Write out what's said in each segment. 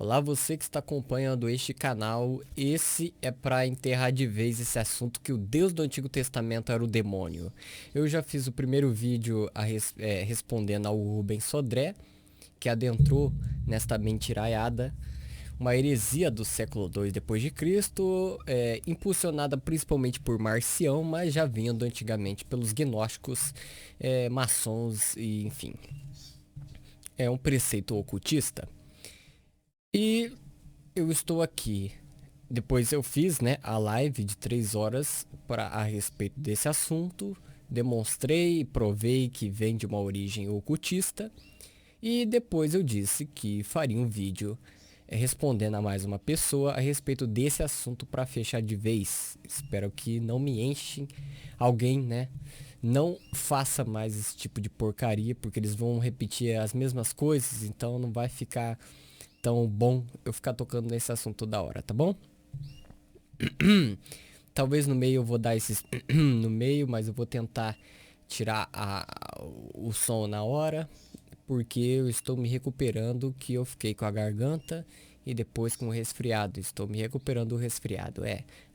Olá, você que está acompanhando este canal. Esse é para enterrar de vez esse assunto que o Deus do Antigo Testamento era o demônio. Eu já fiz o primeiro vídeo respondendo ao Rubens Sodré, que adentrou nesta mentiraiada, uma heresia do século II depois de Cristo, impulsionada principalmente por Marcião, mas já vindo antigamente pelos gnósticos, maçons e enfim. É um preceito ocultista. E eu estou aqui. Depois eu fiz, né, a live de 3 horas a respeito desse assunto. Demonstrei e provei que vem de uma origem ocultista. E depois eu disse que faria um vídeo respondendo a mais uma pessoa a respeito desse assunto para fechar de vez. Espero que não me enchem alguém, né? Não faça mais esse tipo de porcaria, porque eles vão repetir as mesmas coisas, então não vai ficar tão bom eu ficar tocando nesse assunto toda hora, tá bom? Talvez no meio eu vou dar esses no meio, mas eu vou tentar tirar o som na hora, porque eu estou me recuperando, que eu fiquei com a garganta e depois com o resfriado. Estou me recuperando do resfriado.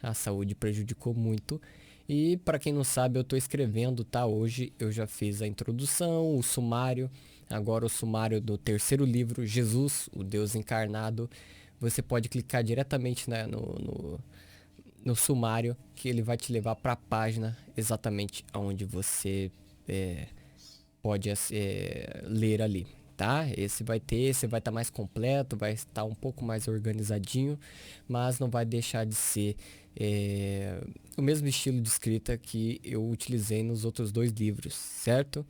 A saúde prejudicou muito. E para quem não sabe, eu estou escrevendo, tá? Hoje eu já fiz a introdução, o sumário, agora o sumário do terceiro livro, Jesus, o Deus encarnado. Você pode clicar diretamente, né, no sumário, que ele vai te levar para a página exatamente onde você pode ler ali, tá? Esse vai estar mais completo, vai estar um pouco mais organizadinho, mas não vai deixar de ser o mesmo estilo de escrita que eu utilizei nos outros dois livros, certo?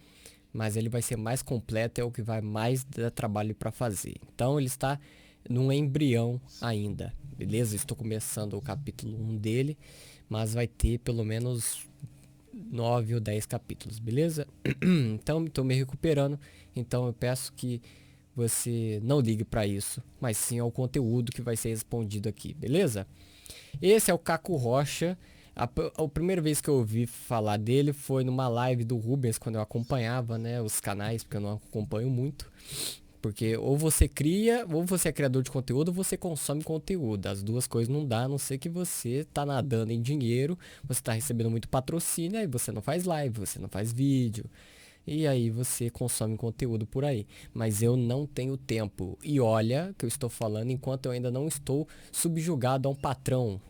Mas ele vai ser mais completo, é o que vai mais dar trabalho para fazer. Então ele está num embrião ainda, beleza? Estou começando o capítulo 1 dele, mas vai ter pelo menos 9 ou 10 capítulos, beleza? Então estou me recuperando, então eu peço que você não ligue para isso, mas sim ao conteúdo que vai ser respondido aqui, beleza? Esse é o Caco Rocha. A primeira vez que eu ouvi falar dele foi numa live do Rubens, quando eu acompanhava, né, os canais, porque eu não acompanho muito. Porque ou você cria, ou você é criador de conteúdo, ou você consome conteúdo. As duas coisas não dá, a não ser que você tá nadando em dinheiro, você tá recebendo muito patrocínio, aí você não faz live, você não faz vídeo. E aí você consome conteúdo por aí. Mas eu não tenho tempo. E olha que eu estou falando enquanto eu ainda não estou subjugado a um patrão,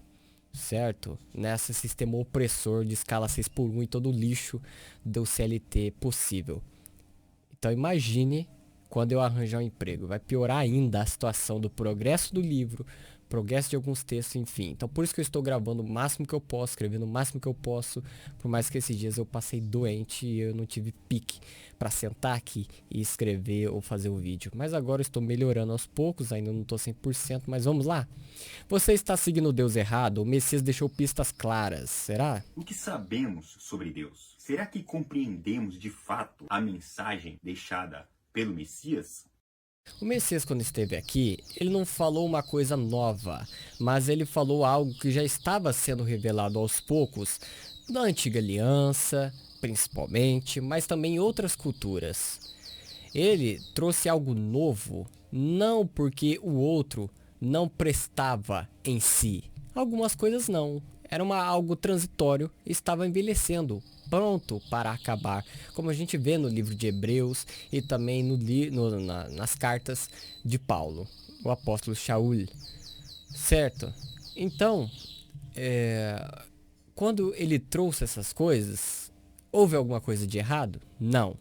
certo? Nessa sistema opressor de escala 6 por 1 e todo o lixo do CLT possível. Então imagine quando eu arranjar um emprego. Vai piorar ainda a situação do progresso do livro, progresso de alguns textos, enfim. Então por isso que eu estou gravando o máximo que eu posso, escrevendo o máximo que eu posso, por mais que esses dias eu passei doente e eu não tive pique para sentar aqui e escrever ou fazer o vídeo. Mas agora eu estou melhorando aos poucos, ainda não estou 100%, mas vamos lá. Você está seguindo o Deus errado? O Messias deixou pistas claras, será? O que sabemos sobre Deus? Será que compreendemos de fato a mensagem deixada pelo Messias? O Messias, quando esteve aqui, ele não falou uma coisa nova, mas ele falou algo que já estava sendo revelado aos poucos na antiga aliança, principalmente, mas também em outras culturas. Ele trouxe algo novo, não porque o outro não prestava em si. Algumas coisas não. Era algo transitório e estava envelhecendo, pronto para acabar. Como a gente vê no livro de Hebreus e também nas cartas de Paulo, o apóstolo Shaul. Certo? Então, quando ele trouxe essas coisas, houve alguma coisa de errado? Não.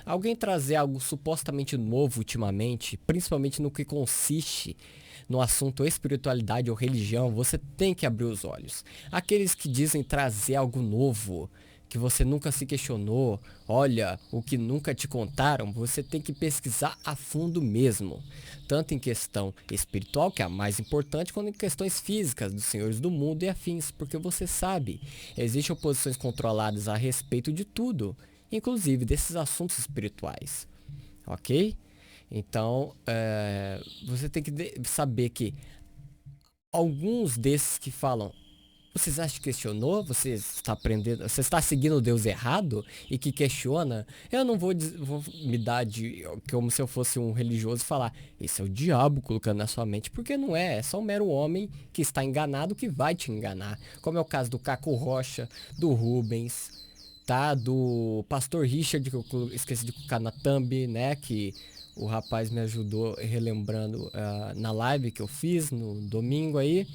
Alguém trazer algo supostamente novo ultimamente, principalmente no que consiste no assunto espiritualidade ou religião, você tem que abrir os olhos. Aqueles que dizem trazer algo novo, que você nunca se questionou, olha, o que nunca te contaram, você tem que pesquisar a fundo mesmo. Tanto em questão espiritual, que é a mais importante, quanto em questões físicas dos senhores do mundo e afins, porque você sabe, existem oposições controladas a respeito de tudo, inclusive desses assuntos espirituais, ok? Então, você tem que saber que alguns desses que falam Você já se questionou? Você está aprendendo? Você está seguindo o Deus errado e que questiona? Eu não vou me dar de como se eu fosse um religioso e falar, esse é o diabo colocando na sua mente, porque não é. É só um mero homem que está enganado que vai te enganar. Como é o caso do Caco Rocha, do Rubens, tá? Do Pastor Richard, que eu esqueci de colocar na thumb, né? Que o rapaz me ajudou relembrando na live que eu fiz no domingo aí.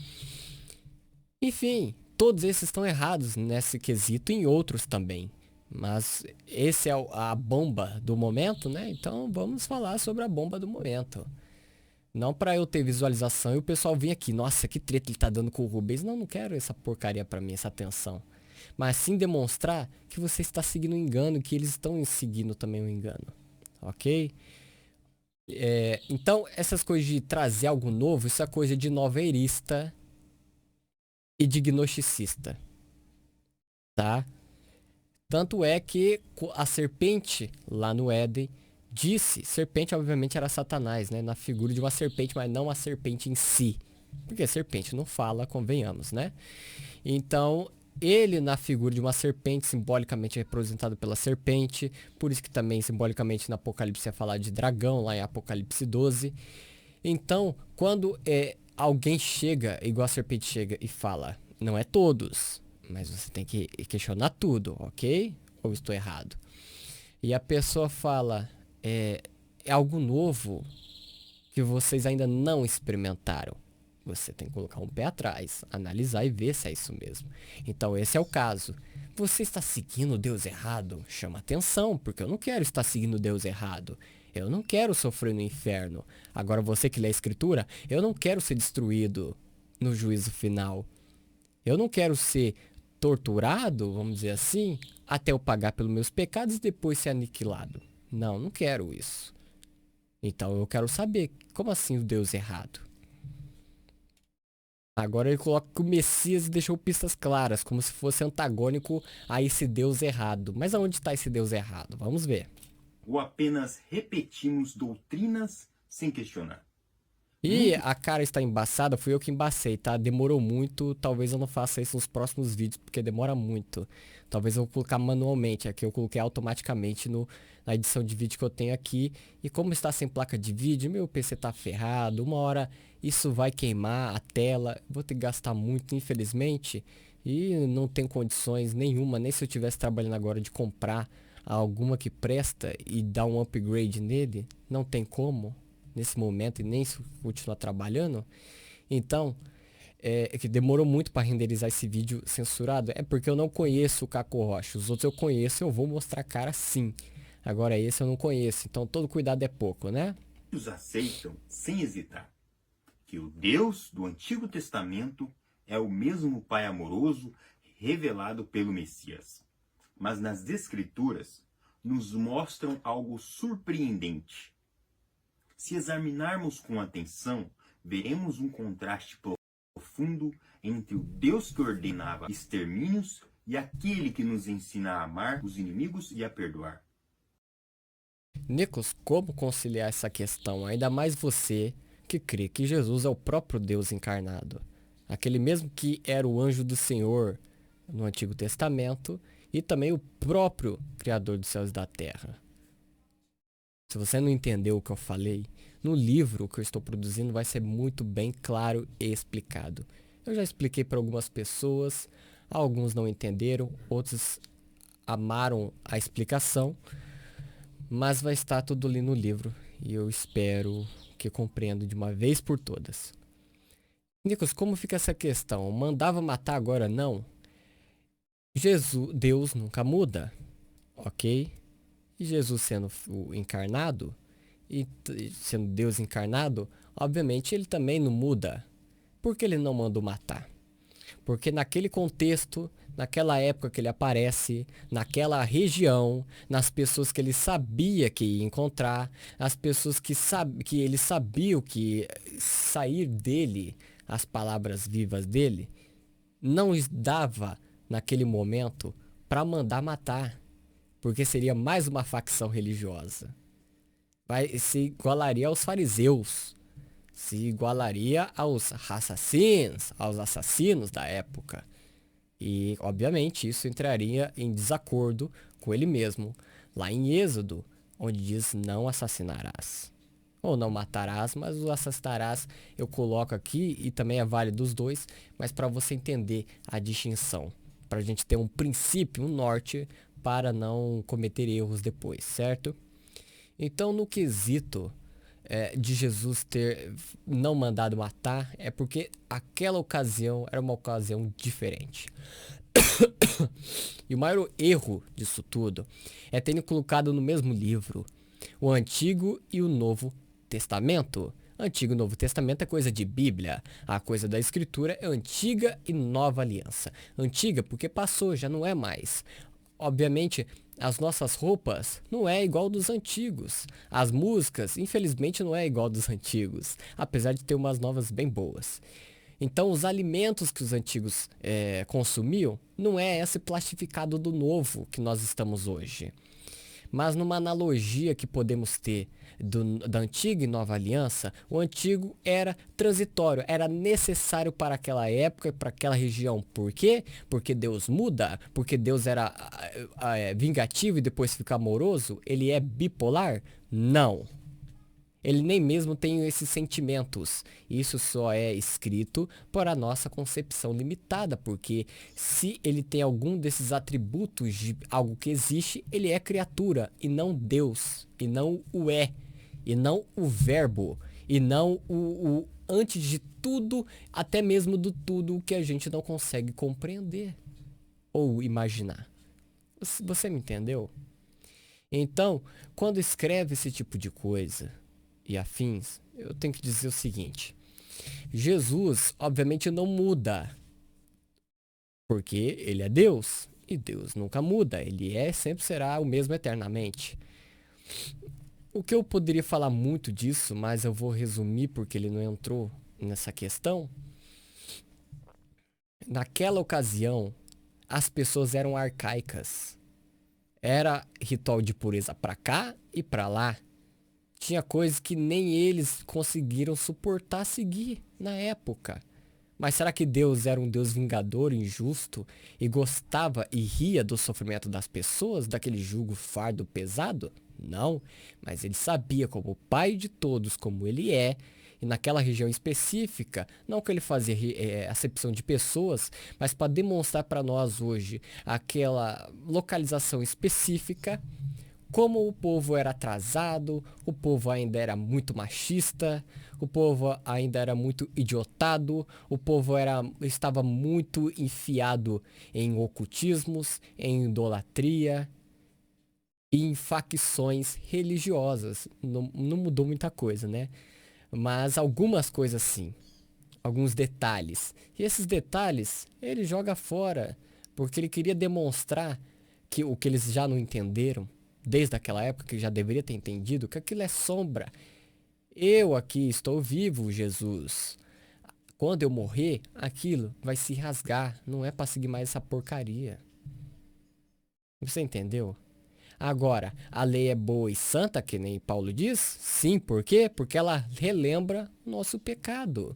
Enfim, todos esses estão errados nesse quesito e em outros também. Mas esse é a bomba do momento, né? Então vamos falar sobre a bomba do momento. Não para eu ter visualização e o pessoal vir aqui, nossa, que treta ele tá dando com o Rubens. Não, não quero essa porcaria para mim, essa atenção. Mas sim demonstrar que você está seguindo um engano, que eles estão seguindo também um engano. Ok? Então, essas coisas de trazer algo novo, isso é coisa de noveirista e de gnosticista, tá? Tanto é que a serpente lá no Éden disse, serpente obviamente era Satanás, né? Na figura de uma serpente, mas não a serpente em si. Porque a serpente não fala, convenhamos, né? Então, ele na figura de uma serpente, simbolicamente representado pela serpente, por isso que também simbolicamente no Apocalipse é falar de dragão, lá em Apocalipse 12. Então, quando alguém chega, igual a serpente chega e fala, não é todos, mas você tem que questionar tudo, ok? Ou estou errado? E a pessoa fala, é algo novo que vocês ainda não experimentaram. Você tem que colocar um pé atrás, analisar e ver se é isso mesmo. Então esse é o caso. Você está seguindo Deus errado? Chama atenção, porque eu não quero estar seguindo Deus errado. Eu não quero sofrer no inferno. Agora você que lê a escritura, eu não quero ser destruído no juízo final. Eu não quero ser torturado, vamos dizer assim, até eu pagar pelos meus pecados e depois ser aniquilado. Não, não quero isso. Então eu quero saber, como assim o Deus errado? Agora ele coloca que o Messias deixou pistas claras, como se fosse antagônico a esse Deus errado. Mas aonde está esse Deus errado? Vamos ver. Ou apenas repetimos doutrinas sem questionar? E a cara está embaçada, fui eu que embacei, tá? Demorou muito, talvez eu não faça isso nos próximos vídeos, porque demora muito. Talvez eu vou colocar manualmente, aqui eu coloquei automaticamente na edição de vídeo que eu tenho aqui. E como está sem placa de vídeo, meu PC tá ferrado, uma hora isso vai queimar a tela, vou ter que gastar muito, infelizmente. E não tenho condições nenhuma, nem se eu estivesse trabalhando agora de comprar alguma que presta e dar um upgrade nele, não tem como nesse momento e nem se continuar trabalhando. Então, que demorou muito para renderizar esse vídeo censurado, é porque eu não conheço o Caco Rocha. Os outros eu conheço, eu vou mostrar a cara sim. Agora esse eu não conheço, então todo cuidado é pouco, né? Os aceitam sem hesitar que o Deus do Antigo Testamento é o mesmo Pai amoroso revelado pelo Messias. Mas nas Escrituras nos mostram algo surpreendente. Se examinarmos com atenção, veremos um contraste profundo entre o Deus que ordenava extermínios e aquele que nos ensina a amar os inimigos e a perdoar. Nicolas, como conciliar essa questão? Ainda mais você que crê que Jesus é o próprio Deus encarnado. Aquele mesmo que era o anjo do Senhor no Antigo Testamento e também o próprio Criador dos céus e da terra. Se você não entendeu o que eu falei, no livro que eu estou produzindo vai ser muito bem claro e explicado. Eu já expliquei para algumas pessoas, alguns não entenderam, outros amaram a explicação, mas vai estar tudo ali no livro e eu espero que compreenda de uma vez por todas. Nicolas, como fica essa questão? Mandava matar agora não? Deus nunca muda, ok? E Jesus sendo o encarnado, e sendo Deus encarnado, obviamente ele também não muda. Por que ele não mandou matar? Porque naquele contexto, naquela época que ele aparece, naquela região, nas pessoas que ele sabia que ia encontrar, as pessoas que ele sabia que sair dele, as palavras vivas dele, não dava naquele momento para mandar matar. Porque seria mais uma facção religiosa. Se igualaria aos fariseus. Se igualaria aos assassinos da época. E, obviamente, isso entraria em desacordo com ele mesmo, lá em Êxodo, onde diz não assassinarás. Ou não matarás, mas o assassinarás eu coloco aqui e também é válido dos dois, mas para você entender a distinção, para a gente ter um princípio, um norte, para não cometer erros depois, certo? Então, no quesito de Jesus ter não mandado matar, é porque aquela ocasião era uma ocasião diferente. E o maior erro disso tudo é terem colocado no mesmo livro o Antigo e o Novo Testamento. Antigo e Novo Testamento é coisa de Bíblia. A coisa da Escritura é Antiga e Nova Aliança. Antiga porque passou, já não é mais. Obviamente, as nossas roupas não é igual dos antigos. As músicas, infelizmente, não é igual dos antigos. Apesar de ter umas novas bem boas. Então, os alimentos que os antigos consumiam não é esse plastificado do novo que nós estamos hoje. Mas numa analogia que podemos ter da antiga e nova aliança, o antigo era transitório, era necessário para aquela época e para aquela região. Por quê? Porque Deus muda, porque Deus era vingativo e depois fica amoroso? Ele é bipolar? Não. Ele nem mesmo tem esses sentimentos. Isso só é escrito por a nossa concepção limitada, porque se ele tem algum desses atributos de algo que existe, ele é criatura e não Deus, e não o e não o verbo, e não o antes de tudo, até mesmo do tudo que a gente não consegue compreender ou imaginar. Você me entendeu? Então, quando escreve esse tipo de coisa e afins, eu tenho que dizer o seguinte: Jesus, obviamente, não muda, porque ele é Deus, e Deus nunca muda, ele sempre será o mesmo eternamente. O que eu poderia falar muito disso, mas eu vou resumir porque ele não entrou nessa questão. Naquela ocasião, as pessoas eram arcaicas. Era ritual de pureza para cá e para lá. Tinha coisas que nem eles conseguiram suportar seguir na época. Mas será que Deus era um Deus vingador, injusto e gostava e ria do sofrimento das pessoas, daquele jugo fardo pesado? Não, mas ele sabia como o pai de todos, como ele é, e naquela região específica, não que ele fazia acepção de pessoas, mas para demonstrar para nós hoje aquela localização específica, como o povo era atrasado, o povo ainda era muito machista, o povo ainda era muito idiotado, o povo estava muito enfiado em ocultismos, em idolatria e em facções religiosas. Não mudou muita coisa, né? Mas algumas coisas sim, alguns detalhes. E esses detalhes ele joga fora, porque ele queria demonstrar que o que eles já não entenderam, desde aquela época, que já deveria ter entendido, que aquilo é sombra. Eu aqui estou vivo, Jesus. Quando eu morrer, aquilo vai se rasgar. Não é para seguir mais essa porcaria. Você entendeu? Agora, a lei é boa e santa, que nem Paulo diz? Sim, por quê? Porque ela relembra nosso pecado.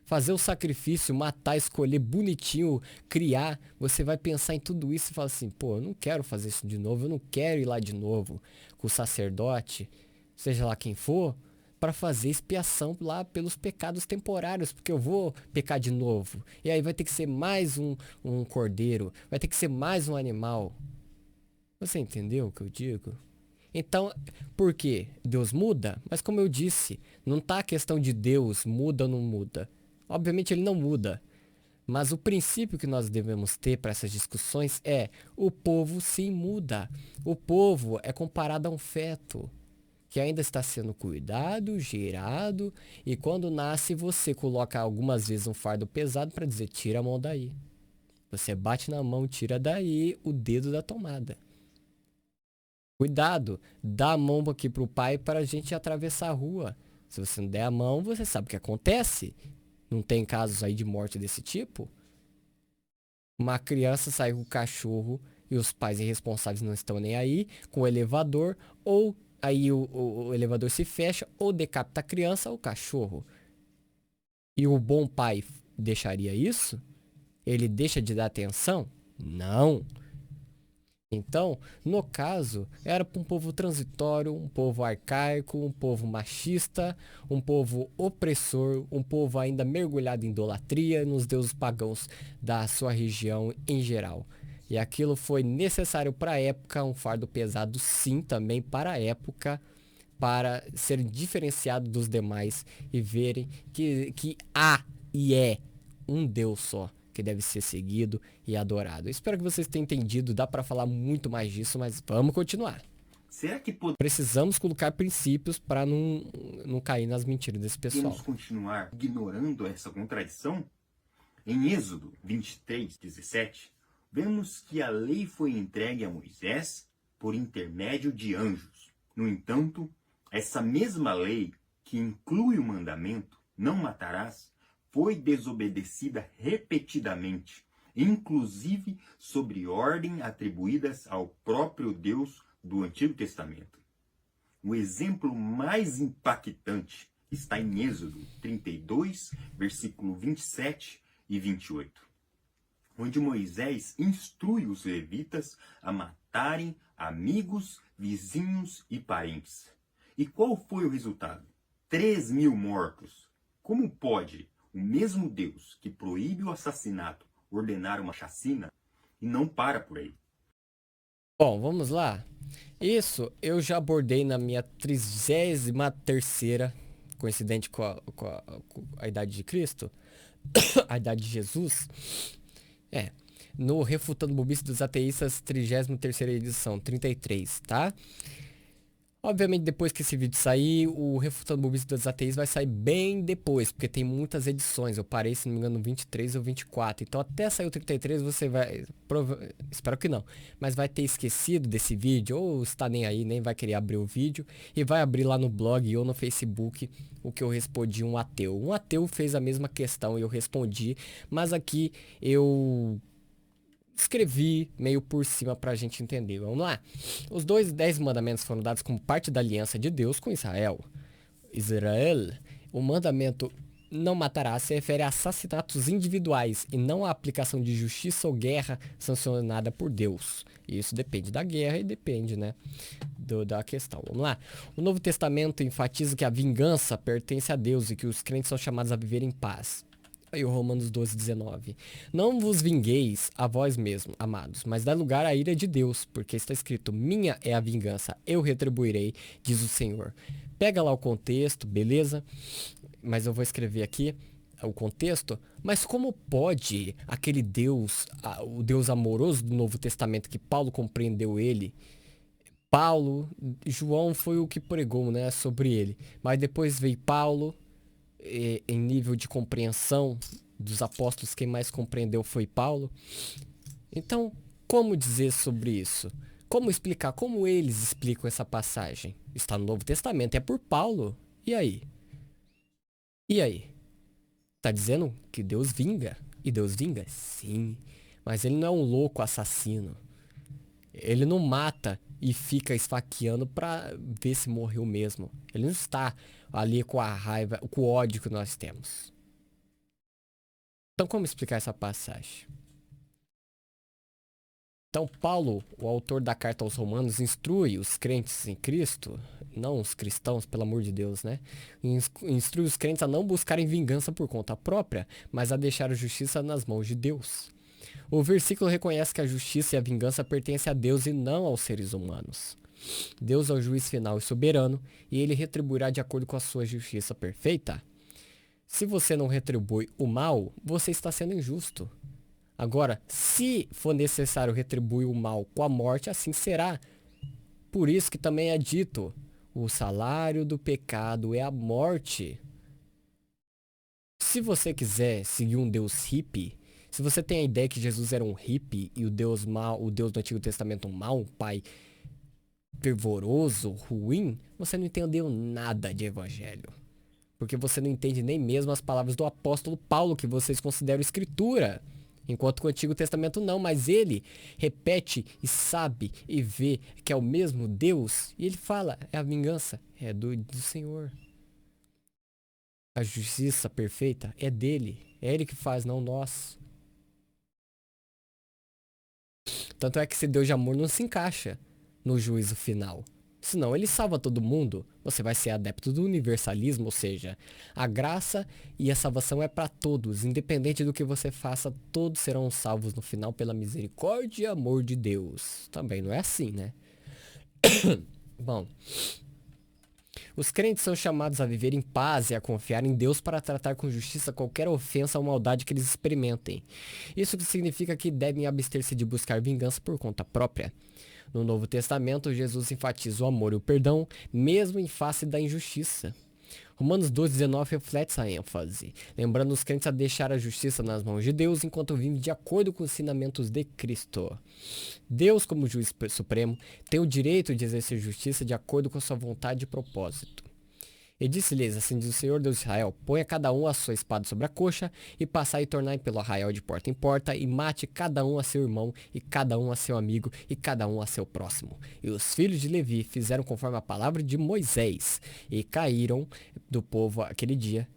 Fazer o sacrifício, matar, escolher bonitinho, criar, você vai pensar em tudo isso e fala assim, pô, eu não quero fazer isso de novo, eu não quero ir lá de novo com o sacerdote, seja lá quem for, para fazer expiação lá pelos pecados temporários, porque eu vou pecar de novo. E aí vai ter que ser mais um cordeiro, vai ter que ser mais um animal. Você entendeu o que eu digo? Então, por quê? Deus muda? Mas como eu disse, não tá a questão de Deus muda ou não muda. Obviamente ele não muda. Mas o princípio que nós devemos ter para essas discussões é: o povo sim muda. O povo é comparado a um feto que ainda está sendo cuidado, gerado, e quando nasce você coloca algumas vezes um fardo pesado para dizer: tira a mão daí. Você bate na mão, tira daí o dedo da tomada. Cuidado, dá a mão aqui pro pai para a gente atravessar a rua. Se você não der a mão, você sabe o que acontece. Não tem casos aí de morte desse tipo? Uma criança sai com o cachorro e os pais irresponsáveis não estão nem aí, com o elevador, ou aí o elevador se fecha, ou decapita a criança ou o cachorro. E o bom pai deixaria isso? ele deixa de dar atenção? Não. Então, no caso, era para um povo transitório, um povo arcaico, um povo machista, um povo opressor, um povo ainda mergulhado em idolatria nos deuses pagãos da sua região em geral. E aquilo foi necessário para a época, um fardo pesado sim também para a época, para serem diferenciados dos demais e verem que há e é um Deus só que deve ser seguido e adorado. Eu espero que vocês tenham entendido, dá para falar muito mais disso, mas vamos continuar. Será que Precisamos colocar princípios para não cair nas mentiras desse pessoal. podemos continuar ignorando essa contradição? Em Êxodo 23:17, vemos que a lei foi entregue a Moisés por intermédio de anjos. No entanto, essa mesma lei, que inclui o mandamento, não matarás, foi desobedecida repetidamente, inclusive sobre ordem atribuídas ao próprio Deus do Antigo Testamento. O exemplo mais impactante está em Êxodo 32, versículo 27 e 28, onde Moisés instrui os levitas a matarem amigos, vizinhos e parentes. E qual foi o resultado? 3.000 mortos. Como pode o mesmo Deus que proíbe o assassinato ordenar uma chacina e não para por aí? Bom, vamos lá. Isso eu já abordei na minha 33ª, coincidente com a idade de Cristo, a idade de Jesus. No Refutando Bobice dos Ateístas, 33ª edição, 33, tá? Obviamente, depois que esse vídeo sair, o Refutando Bobice dos Ateístas vai sair bem depois, porque tem muitas edições. Eu parei, se não me engano, no 23 ou 24. Então, até sair o 33, você vai... Espero que não. Mas vai ter esquecido desse vídeo, ou está nem aí, nem vai querer abrir o vídeo. E vai abrir lá no blog ou no Facebook o que eu respondi um ateu. Um ateu fez a mesma questão e eu respondi. Mas aqui eu... escrevi meio por cima pra gente entender. Vamos lá. Os 10 mandamentos foram dados como parte da aliança de Deus com Israel. O mandamento não matará se refere a assassinatos individuais e não a aplicação de justiça ou guerra sancionada por Deus. E isso depende da guerra e depende, né, da questão. Vamos lá. O Novo Testamento enfatiza que a vingança pertence a Deus e que os crentes são chamados a viver em paz. E o Romanos 12:19. Não vos vingueis a vós mesmos, amados, mas dá lugar à ira de Deus, porque está escrito: minha é a vingança, eu retribuirei, diz o Senhor. Pega lá o contexto, beleza? Mas eu vou escrever aqui o contexto. Mas como pode aquele Deus, o Deus amoroso do Novo Testamento, que Paulo compreendeu ele, João foi o que pregou, né, sobre ele, mas depois veio Paulo. Em nível de compreensão dos apóstolos, quem mais compreendeu foi Paulo. Então, como dizer sobre isso? Como explicar? Como eles explicam essa passagem? Está no Novo Testamento, é por Paulo. E aí? E aí? Tá dizendo que Deus vinga? E Deus vinga? Sim. Mas ele não é um louco assassino. Ele não mata e fica esfaqueando pra ver se morreu mesmo. Ele não está ali com a raiva, com o ódio que nós temos. Então, como explicar essa passagem? Então, Paulo, o autor da carta aos Romanos, instrui os crentes em Cristo, não os cristãos, pelo amor de Deus, né? Instrui os crentes a não buscarem vingança por conta própria, mas a deixar a justiça nas mãos de Deus. O versículo reconhece que a justiça e a vingança pertencem a Deus e não aos seres humanos. Deus é o juiz final e soberano, e ele retribuirá de acordo com a sua justiça perfeita. Se você não retribui o mal, você está sendo injusto. Agora, se for necessário retribuir o mal com a morte, assim será. Por isso que também é dito: o salário do pecado é a morte. Se você quiser seguir um Deus hippie, se você tem a ideia que Jesus era um hippie e o Deus mal, o Deus do Antigo Testamento um mal, um pai fervoroso, ruim, você não entendeu nada de evangelho. Porque você não entende nem mesmo as palavras do apóstolo Paulo, que vocês consideram escritura. Enquanto que o Antigo Testamento não, mas ele repete e sabe e vê que é o mesmo Deus. E ele fala, a vingança é do Senhor. A justiça perfeita é dele. É ele que faz, não nós. Tanto é que esse Deus de amor não se encaixa no juízo final. Senão ele salva todo mundo. Você vai ser adepto do universalismo, ou seja, a graça e a salvação é para todos. Independente do que você faça, todos serão salvos no final pela misericórdia e amor de Deus. Também não é assim, né? Bom, os crentes são chamados a viver em paz e a confiar em Deus para tratar com justiça qualquer ofensa ou maldade que eles experimentem. Isso significa que devem abster-se de buscar vingança por conta própria. No Novo Testamento, Jesus enfatiza o amor e o perdão, mesmo em face da injustiça. Romanos 12,19 reflete essa ênfase, lembrando os crentes a deixar a justiça nas mãos de Deus enquanto vivem de acordo com os ensinamentos de Cristo. Deus, como juiz supremo, tem o direito de exercer justiça de acordo com sua vontade e propósito. E disse-lhes, assim diz o Senhor Deus de Israel, ponha cada um a sua espada sobre a coxa, e passai e tornai pelo arraial de porta em porta, e mate cada um a seu irmão, e cada um a seu amigo, e cada um a seu próximo. E os filhos de Levi fizeram conforme a palavra de Moisés, e caíram do povo aquele dia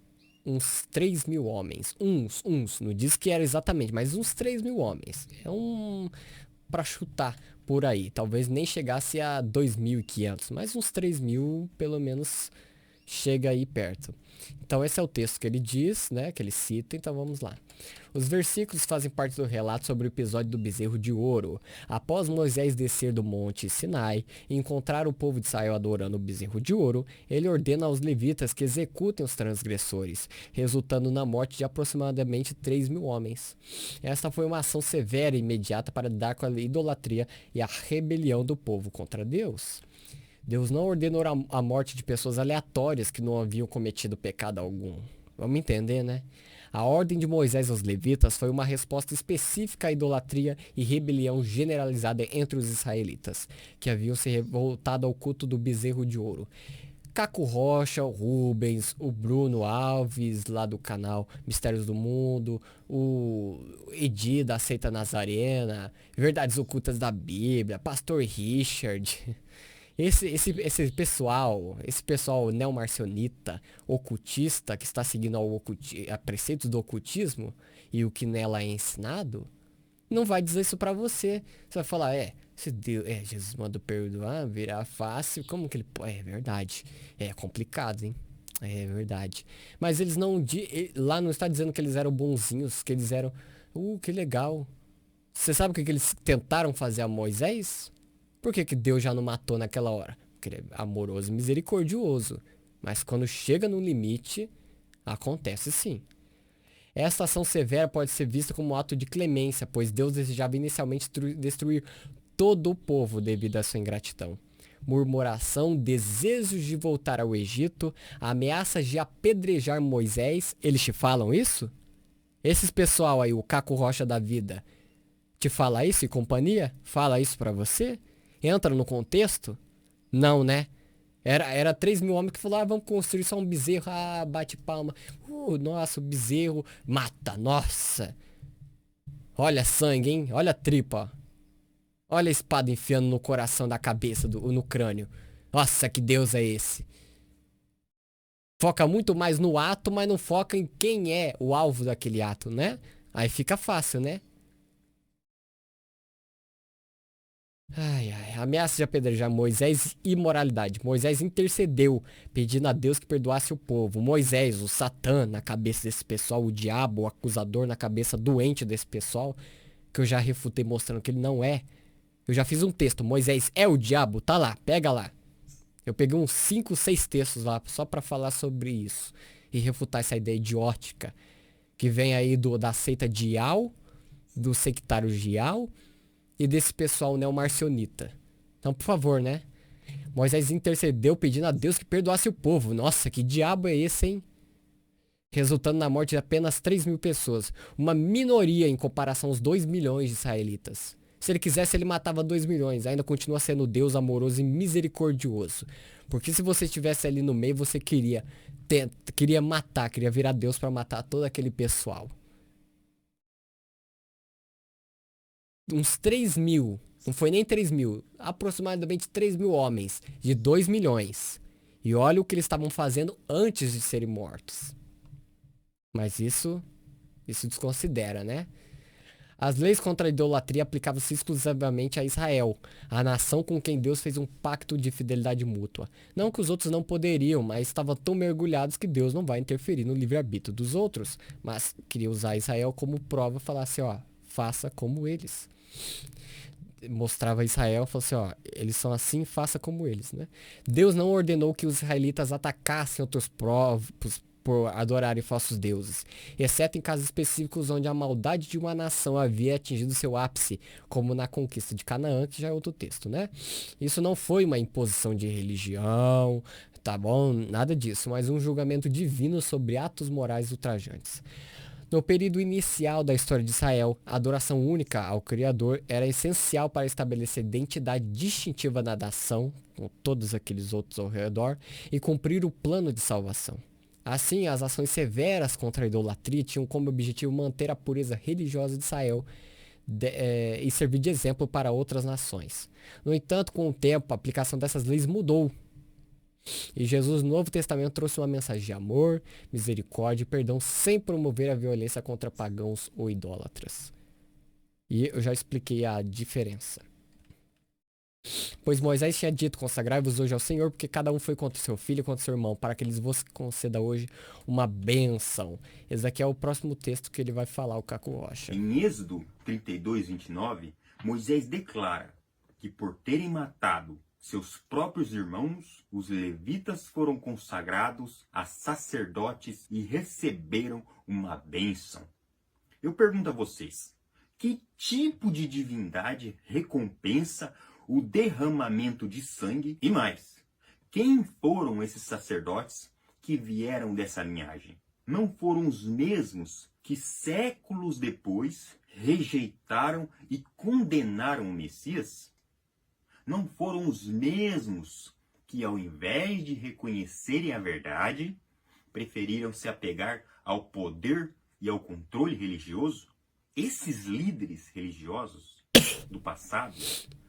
uns 3.000 homens. Não diz que era exatamente, mas uns 3.000 homens. É para chutar por aí. Talvez nem chegasse a 2.500, mas uns 3.000 pelo menos chega aí perto. Então esse é o texto que ele diz, né, que ele cita, então vamos lá. Os versículos fazem parte do relato sobre o episódio do bezerro de ouro. Após Moisés descer do monte Sinai e encontrar o povo de Israel adorando o bezerro de ouro, ele ordena aos levitas que executem os transgressores, resultando na morte de aproximadamente 3.000 homens. Esta foi uma ação severa e imediata para lidar com a idolatria e a rebelião do povo contra Deus. Deus não ordenou a morte de pessoas aleatórias que não haviam cometido pecado algum. Vamos entender, né? A ordem de Moisés aos levitas foi uma resposta específica à idolatria e rebelião generalizada entre os israelitas, que haviam se revoltado ao culto do bezerro de ouro. Caco Rocha, o Rubens, o Bruno Alves, lá do canal Mistérios do Mundo, o Edi da Seita Nazarena, Verdades Ocultas da Bíblia, Pastor Richard... Esse pessoal neomarcionita, ocultista, que está seguindo a preceitos do ocultismo e o que nela é ensinado, não vai dizer isso pra você. Você vai falar, se Deus, Jesus manda perdoar, virar fácil, como que ele pode? É verdade, é complicado, hein? É verdade. Mas eles não, lá não está dizendo que eles eram bonzinhos, que eles eram, que legal. Você sabe o que eles tentaram fazer a Moisés? Por que Deus já não matou naquela hora? Porque ele é amoroso e misericordioso. Mas quando chega no limite, acontece sim. Esta ação severa pode ser vista como um ato de clemência, pois Deus desejava inicialmente destruir todo o povo devido à sua ingratidão. Murmuração, desejos de voltar ao Egito, ameaças de apedrejar Moisés, eles te falam isso? Esses pessoal aí, o Caco Rocha da vida, te fala isso e companhia? Fala isso pra você? Entra no contexto? Não, né? Era 3.000 homens que falaram, vamos construir só um bezerro, bate palma. Nossa, o bezerro mata, nossa. Olha sangue, hein? Olha a tripa, ó. Olha a espada enfiando no coração da cabeça, no crânio. Nossa, que Deus é esse? Foca muito mais no ato, mas não foca em quem é o alvo daquele ato, né? Aí fica fácil, né? Ameaça de apedrejar Moisés e imoralidade. Moisés intercedeu, pedindo a Deus que perdoasse o povo. Moisés, o Satã na cabeça desse pessoal, o diabo, o acusador na cabeça doente desse pessoal, que eu já refutei mostrando que ele não é. Eu já fiz um texto, Moisés é o diabo, tá lá, pega lá. Eu peguei uns 5, 6 textos lá, só pra falar sobre isso. E refutar essa ideia idiótica, que vem aí da seita de Ial, do sectário de Ial, e desse pessoal neomarcionita. Então, por favor, né? Moisés intercedeu pedindo a Deus que perdoasse o povo. Nossa, que diabo é esse, hein? Resultando na morte de apenas 3.000 pessoas. Uma minoria em comparação aos 2 milhões de israelitas. Se ele quisesse, ele matava 2 milhões. Ainda continua sendo Deus amoroso e misericordioso. Porque se você estivesse ali no meio, você queria matar, queria virar Deus para matar todo aquele pessoal. Uns 3.000, não foi nem 3.000, aproximadamente 3.000 homens, de 2 milhões. E olha o que eles estavam fazendo antes de serem mortos. Mas isso desconsidera, né? As leis contra a idolatria aplicavam-se exclusivamente a Israel, a nação com quem Deus fez um pacto de fidelidade mútua. Não que os outros não poderiam, mas estavam tão mergulhados que Deus não vai interferir no livre-arbítrio dos outros. Mas queria usar Israel como prova, falar assim, ó, faça como eles. Mostrava Israel, falou assim, ó, eles são assim, faça como eles, né? Deus não ordenou que os israelitas atacassem outros povos por adorarem falsos deuses, exceto em casos específicos onde a maldade de uma nação havia atingido seu ápice, como na conquista de Canaã, que já é outro texto, né? Isso não foi uma imposição de religião, tá bom? Nada disso, mas um julgamento divino sobre atos morais ultrajantes. No período inicial da história de Israel, a adoração única ao Criador era essencial para estabelecer identidade distintiva na nação, com todos aqueles outros ao redor, e cumprir o plano de salvação. Assim, as ações severas contra a idolatria tinham como objetivo manter a pureza religiosa de Israel e servir de exemplo para outras nações. No entanto, com o tempo, a aplicação dessas leis mudou. E Jesus no Novo Testamento trouxe uma mensagem de amor, misericórdia e perdão sem promover a violência contra pagãos ou idólatras. E eu já expliquei a diferença. Pois Moisés tinha dito, consagrai-vos hoje ao Senhor, porque cada um foi contra o seu filho e contra o seu irmão, para que eles vos conceda hoje uma bênção. Esse aqui é o próximo texto que ele vai falar, o Caco Rocha. Em Êxodo 32, 29, Moisés declara que por terem matado seus próprios irmãos, os levitas foram consagrados a sacerdotes e receberam uma bênção. Eu pergunto a vocês, que tipo de divindade recompensa o derramamento de sangue? E mais, quem foram esses sacerdotes que vieram dessa linhagem? Não foram os mesmos que séculos depois rejeitaram e condenaram o Messias? Não foram os mesmos que, ao invés de reconhecerem a verdade, preferiram se apegar ao poder e ao controle religioso? Esses líderes religiosos do passado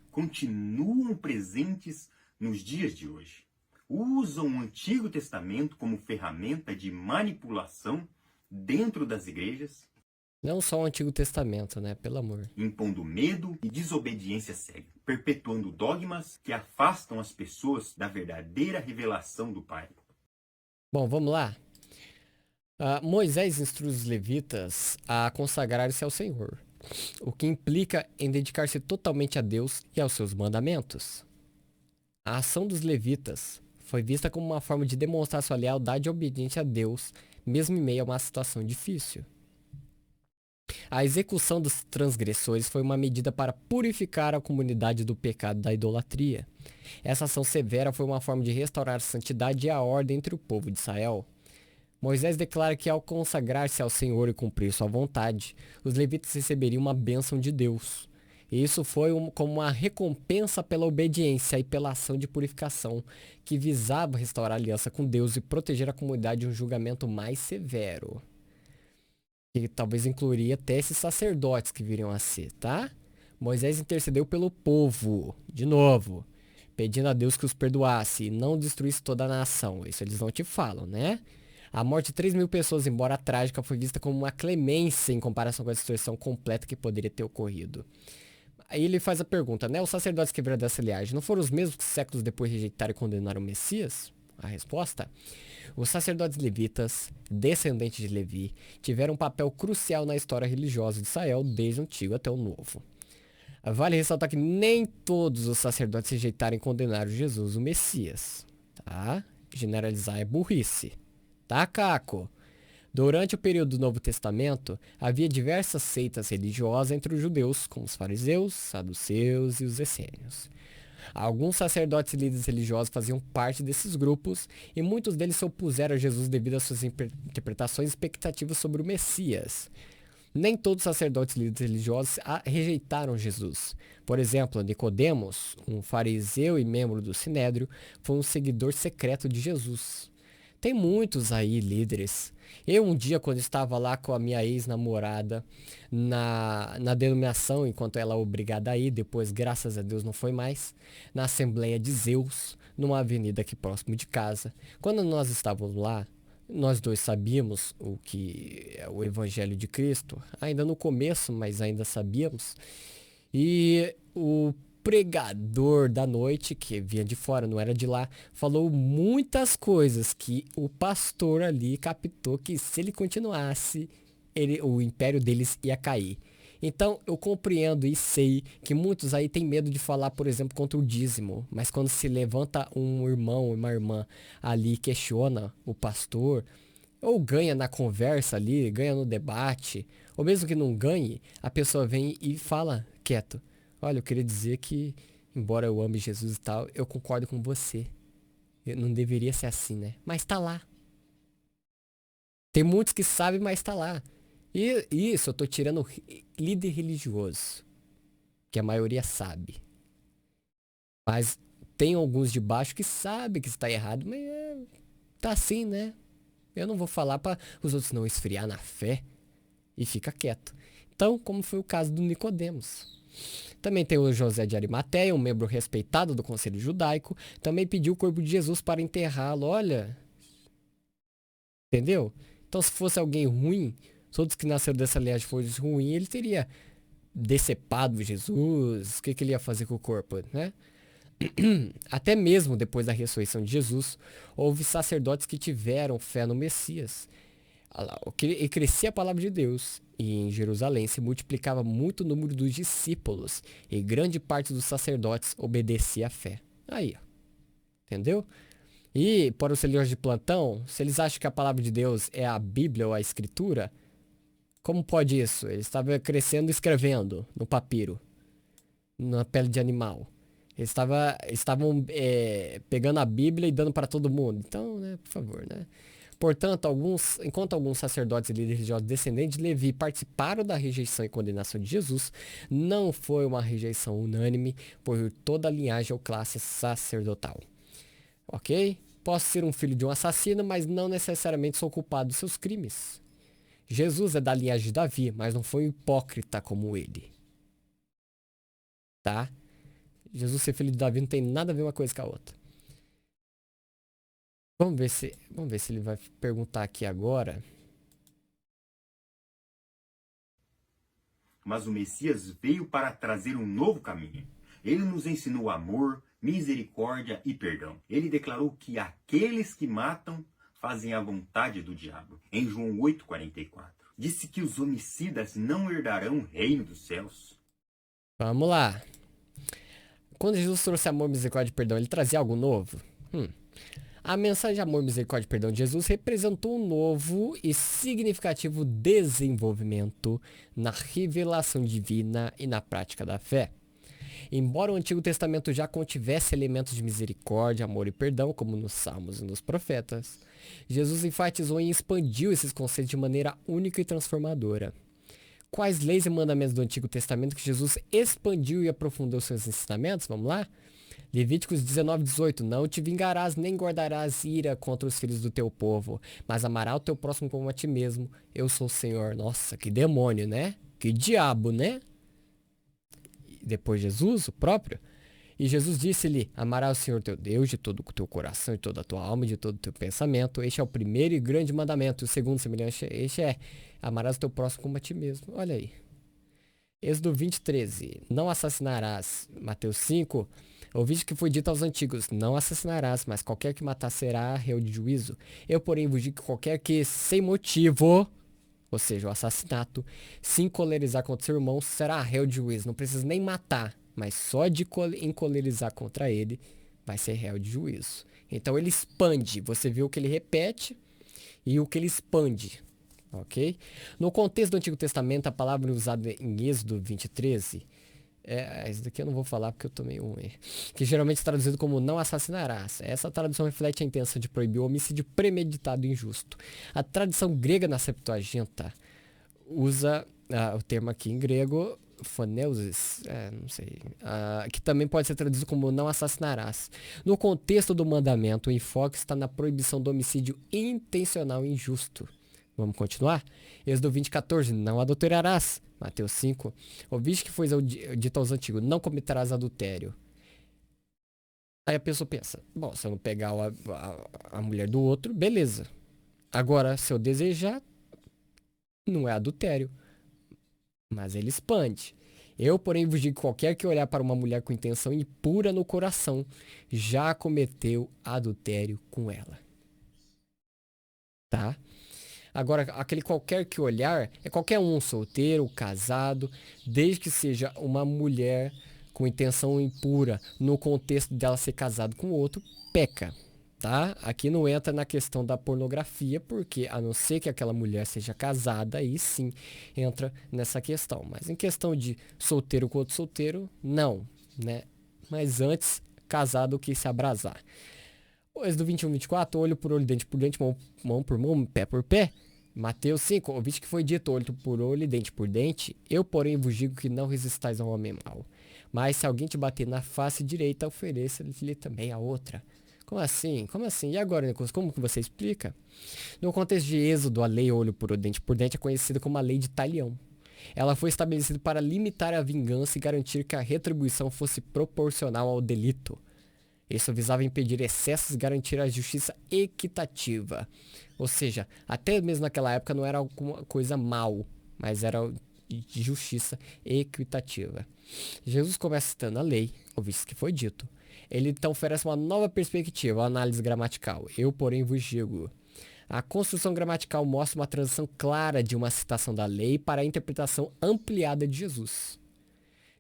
continuam presentes nos dias de hoje. Usam o Antigo Testamento como ferramenta de manipulação dentro das igrejas. Não só o Antigo Testamento, né? Pelo amor. Impondo medo e desobediência cega, perpetuando dogmas que afastam as pessoas da verdadeira revelação do Pai. Bom, vamos lá. Moisés instrui os levitas a consagrar-se ao Senhor, o que implica em dedicar-se totalmente a Deus e aos seus mandamentos. A ação dos levitas foi vista como uma forma de demonstrar sua lealdade e obediência a Deus, mesmo em meio a uma situação difícil. A execução dos transgressores foi uma medida para purificar a comunidade do pecado da idolatria. Essa ação severa foi uma forma de restaurar a santidade e a ordem entre o povo de Israel. Moisés declara que ao consagrar-se ao Senhor e cumprir sua vontade, os levitas receberiam uma bênção de Deus. E isso foi como uma recompensa pela obediência e pela ação de purificação, que visava restaurar a aliança com Deus e proteger a comunidade de um julgamento mais severo. Que talvez incluiria até esses sacerdotes que viriam a ser, tá? Moisés intercedeu pelo povo, de novo, pedindo a Deus que os perdoasse e não destruísse toda a nação. Isso eles não te falam, né? A morte de 3.000 pessoas, embora trágica, foi vista como uma clemência em comparação com a destruição completa que poderia ter ocorrido. Aí ele faz a pergunta, né? Os sacerdotes que vieram dessa linhagem não foram os mesmos que séculos depois rejeitaram e condenaram o Messias? A resposta? Os sacerdotes levitas, descendentes de Levi, tiveram um papel crucial na história religiosa de Israel desde o Antigo até o Novo. Vale ressaltar que nem todos os sacerdotes rejeitaram e condenaram Jesus, o Messias. Tá? Generalizar é burrice. Tá, Caco? Durante o período do Novo Testamento, havia diversas seitas religiosas entre os judeus, como os fariseus, saduceus e os essênios. Alguns sacerdotes e líderes religiosos faziam parte desses grupos e muitos deles se opuseram a Jesus devido às suas interpretações e expectativas sobre o Messias. Nem todos os sacerdotes e líderes religiosos rejeitaram Jesus. Por exemplo, Nicodemos, um fariseu e membro do Sinédrio, foi um seguidor secreto de Jesus. Tem muitos aí líderes. Eu um dia, quando estava lá com a minha ex-namorada na denominação, enquanto ela é obrigada a ir, depois, graças a Deus, não foi mais, na Assembleia de Zeus, numa avenida aqui próximo de casa. Quando nós estávamos lá, Nós dois sabíamos o que é o Evangelho de Cristo, ainda no começo, mas ainda sabíamos. E o pregador da noite, que vinha de fora, não era de lá, falou muitas coisas que o pastor ali captou que se ele continuasse, o império deles ia cair. Então eu compreendo e sei que muitos aí têm medo de falar, por exemplo, contra o dízimo. Mas quando se levanta um irmão, uma irmã ali questiona o pastor, ou ganha na conversa ali, ganha no debate, ou mesmo que não ganhe, a pessoa vem e fala quieto. Olha, eu queria dizer que, embora eu ame Jesus e tal, eu concordo com você. Não deveria ser assim, né? Mas tá lá. Tem muitos que sabem, mas tá lá. E isso eu tô tirando líder religioso, que a maioria sabe. Mas tem alguns de baixo que sabem que está errado, mas tá assim, né? Eu não vou falar para os outros não esfriar na fé e fica quieto. Então, como foi o caso do Nicodemos. Também tem o José de Arimateia, um membro respeitado do Conselho Judaico, também pediu o corpo de Jesus para enterrá-lo. Olha, entendeu? Então, se fosse alguém ruim, todos que nasceram dessa linhagem fossem ruins, ele teria decepado Jesus. O que ele ia fazer com o corpo, né? Até mesmo depois da ressurreição de Jesus, houve sacerdotes que tiveram fé no Messias. E crescia a palavra de Deus, e em Jerusalém se multiplicava muito o número dos discípulos, e grande parte dos sacerdotes obedecia à fé. Aí, ó. Entendeu? E para os senhores de plantão, se eles acham que a palavra de Deus é a Bíblia ou a Escritura, como pode isso? Eles estavam crescendo escrevendo no papiro, na pele de animal. Eles estavam pegando a Bíblia e dando para todo mundo. Então, né, por favor, né? Portanto, enquanto alguns sacerdotes e líderes religiosos descendentes de Levi participaram da rejeição e condenação de Jesus, não foi uma rejeição unânime por toda a linhagem ou classe sacerdotal. Ok? Posso ser um filho de um assassino, mas não necessariamente sou culpado dos seus crimes. Jesus é da linhagem de Davi, mas não foi um hipócrita como ele. Tá? Jesus ser filho de Davi não tem nada a ver uma coisa com a outra. Vamos ver se ele vai perguntar aqui agora. Mas o Messias veio para trazer um novo caminho. Ele nos ensinou amor, misericórdia e perdão. Ele declarou que aqueles que matam fazem a vontade do diabo. Em João 8,44. Disse que os homicidas não herdarão o reino dos céus. Vamos lá. Quando Jesus trouxe amor, misericórdia e perdão, ele trazia algo novo? A mensagem de amor, misericórdia e perdão de Jesus representou um novo e significativo desenvolvimento na revelação divina e na prática da fé. Embora o Antigo Testamento já contivesse elementos de misericórdia, amor e perdão, como nos Salmos e nos Profetas, Jesus enfatizou e expandiu esses conceitos de maneira única e transformadora. Quais leis e mandamentos do Antigo Testamento que Jesus expandiu e aprofundou seus ensinamentos? Vamos lá? Levíticos 19:18. Não te vingarás nem guardarás ira contra os filhos do teu povo, mas amarás o teu próximo como a ti mesmo. Eu sou o Senhor. Nossa, que demônio, né? Que diabo, né? E depois Jesus, o próprio. E Jesus disse-lhe: amarás o Senhor teu Deus de todo o teu coração, de toda a tua alma, de todo o teu pensamento. Este é o primeiro e grande mandamento. O segundo semelhante este é: amarás o teu próximo como a ti mesmo. Olha aí. Êxodo 20:13. Não assassinarás. Mateus 5. Ouviste que foi dito aos antigos: não assassinarás, mas qualquer que matar será réu de juízo. Eu, porém, vos digo que qualquer que, sem motivo, ou seja, o assassinato, se encolerizar contra seu irmão, será réu de juízo. Não precisa nem matar, mas só de encolerizar contra ele, vai ser réu de juízo. Então ele expande. Você viu o que ele repete e o que ele expande. Ok? No contexto do Antigo Testamento, a palavra usada em Êxodo 20:13, esse daqui eu não vou falar porque eu tomei um erro, que geralmente é traduzido como não assassinarás. Essa tradução reflete a intenção de proibir o homicídio premeditado e injusto. A tradição grega na Septuaginta usa o termo aqui em grego, phoneusis, não sei, que também pode ser traduzido como não assassinarás. No contexto do mandamento, o enfoque está na proibição do homicídio intencional e injusto. Vamos continuar? Êxodo 20:14. Não adulterarás. Mateus 5. Ouviste que foi dito aos antigos: não cometerás adultério. Aí a pessoa pensa: bom, se eu não pegar a mulher do outro, beleza. Agora, se eu desejar, não é adultério, mas ele expande. Eu, porém, vos digo que qualquer que olhar para uma mulher com intenção impura no coração, já cometeu adultério com ela. Tá? Agora, aquele qualquer que olhar é qualquer um, solteiro, casado, desde que seja uma mulher com intenção impura no contexto dela ser casado com outro, peca. Tá? Aqui não entra na questão da pornografia, porque a não ser que aquela mulher seja casada, aí sim entra nessa questão. Mas em questão de solteiro com outro solteiro, não, né? Mas antes, casado que se abrasar. Êxodo 21, 24, olho por olho, dente por dente, mão por mão, pé por pé. Mateus 5, ouviste que foi dito, olho por olho e dente por dente. Eu, porém, vos digo que não resistais ao homem mau. Mas se alguém te bater na face direita, ofereça-lhe também a outra. Como assim? Como assim? E agora, Nicolas, como que você explica? No contexto de Êxodo, a lei olho por dente é conhecida como a lei de Talião. Ela foi estabelecida para limitar a vingança e garantir que a retribuição fosse proporcional ao delito. Isso visava impedir excessos e garantir a justiça equitativa. Ou seja, até mesmo naquela época não era alguma coisa mal, mas era de justiça equitativa. Jesus começa citando a lei, ouviste que foi dito. Ele então oferece uma nova perspectiva, a análise gramatical. Eu, porém, vos digo. A construção gramatical mostra uma transição clara de uma citação da lei para a interpretação ampliada de Jesus.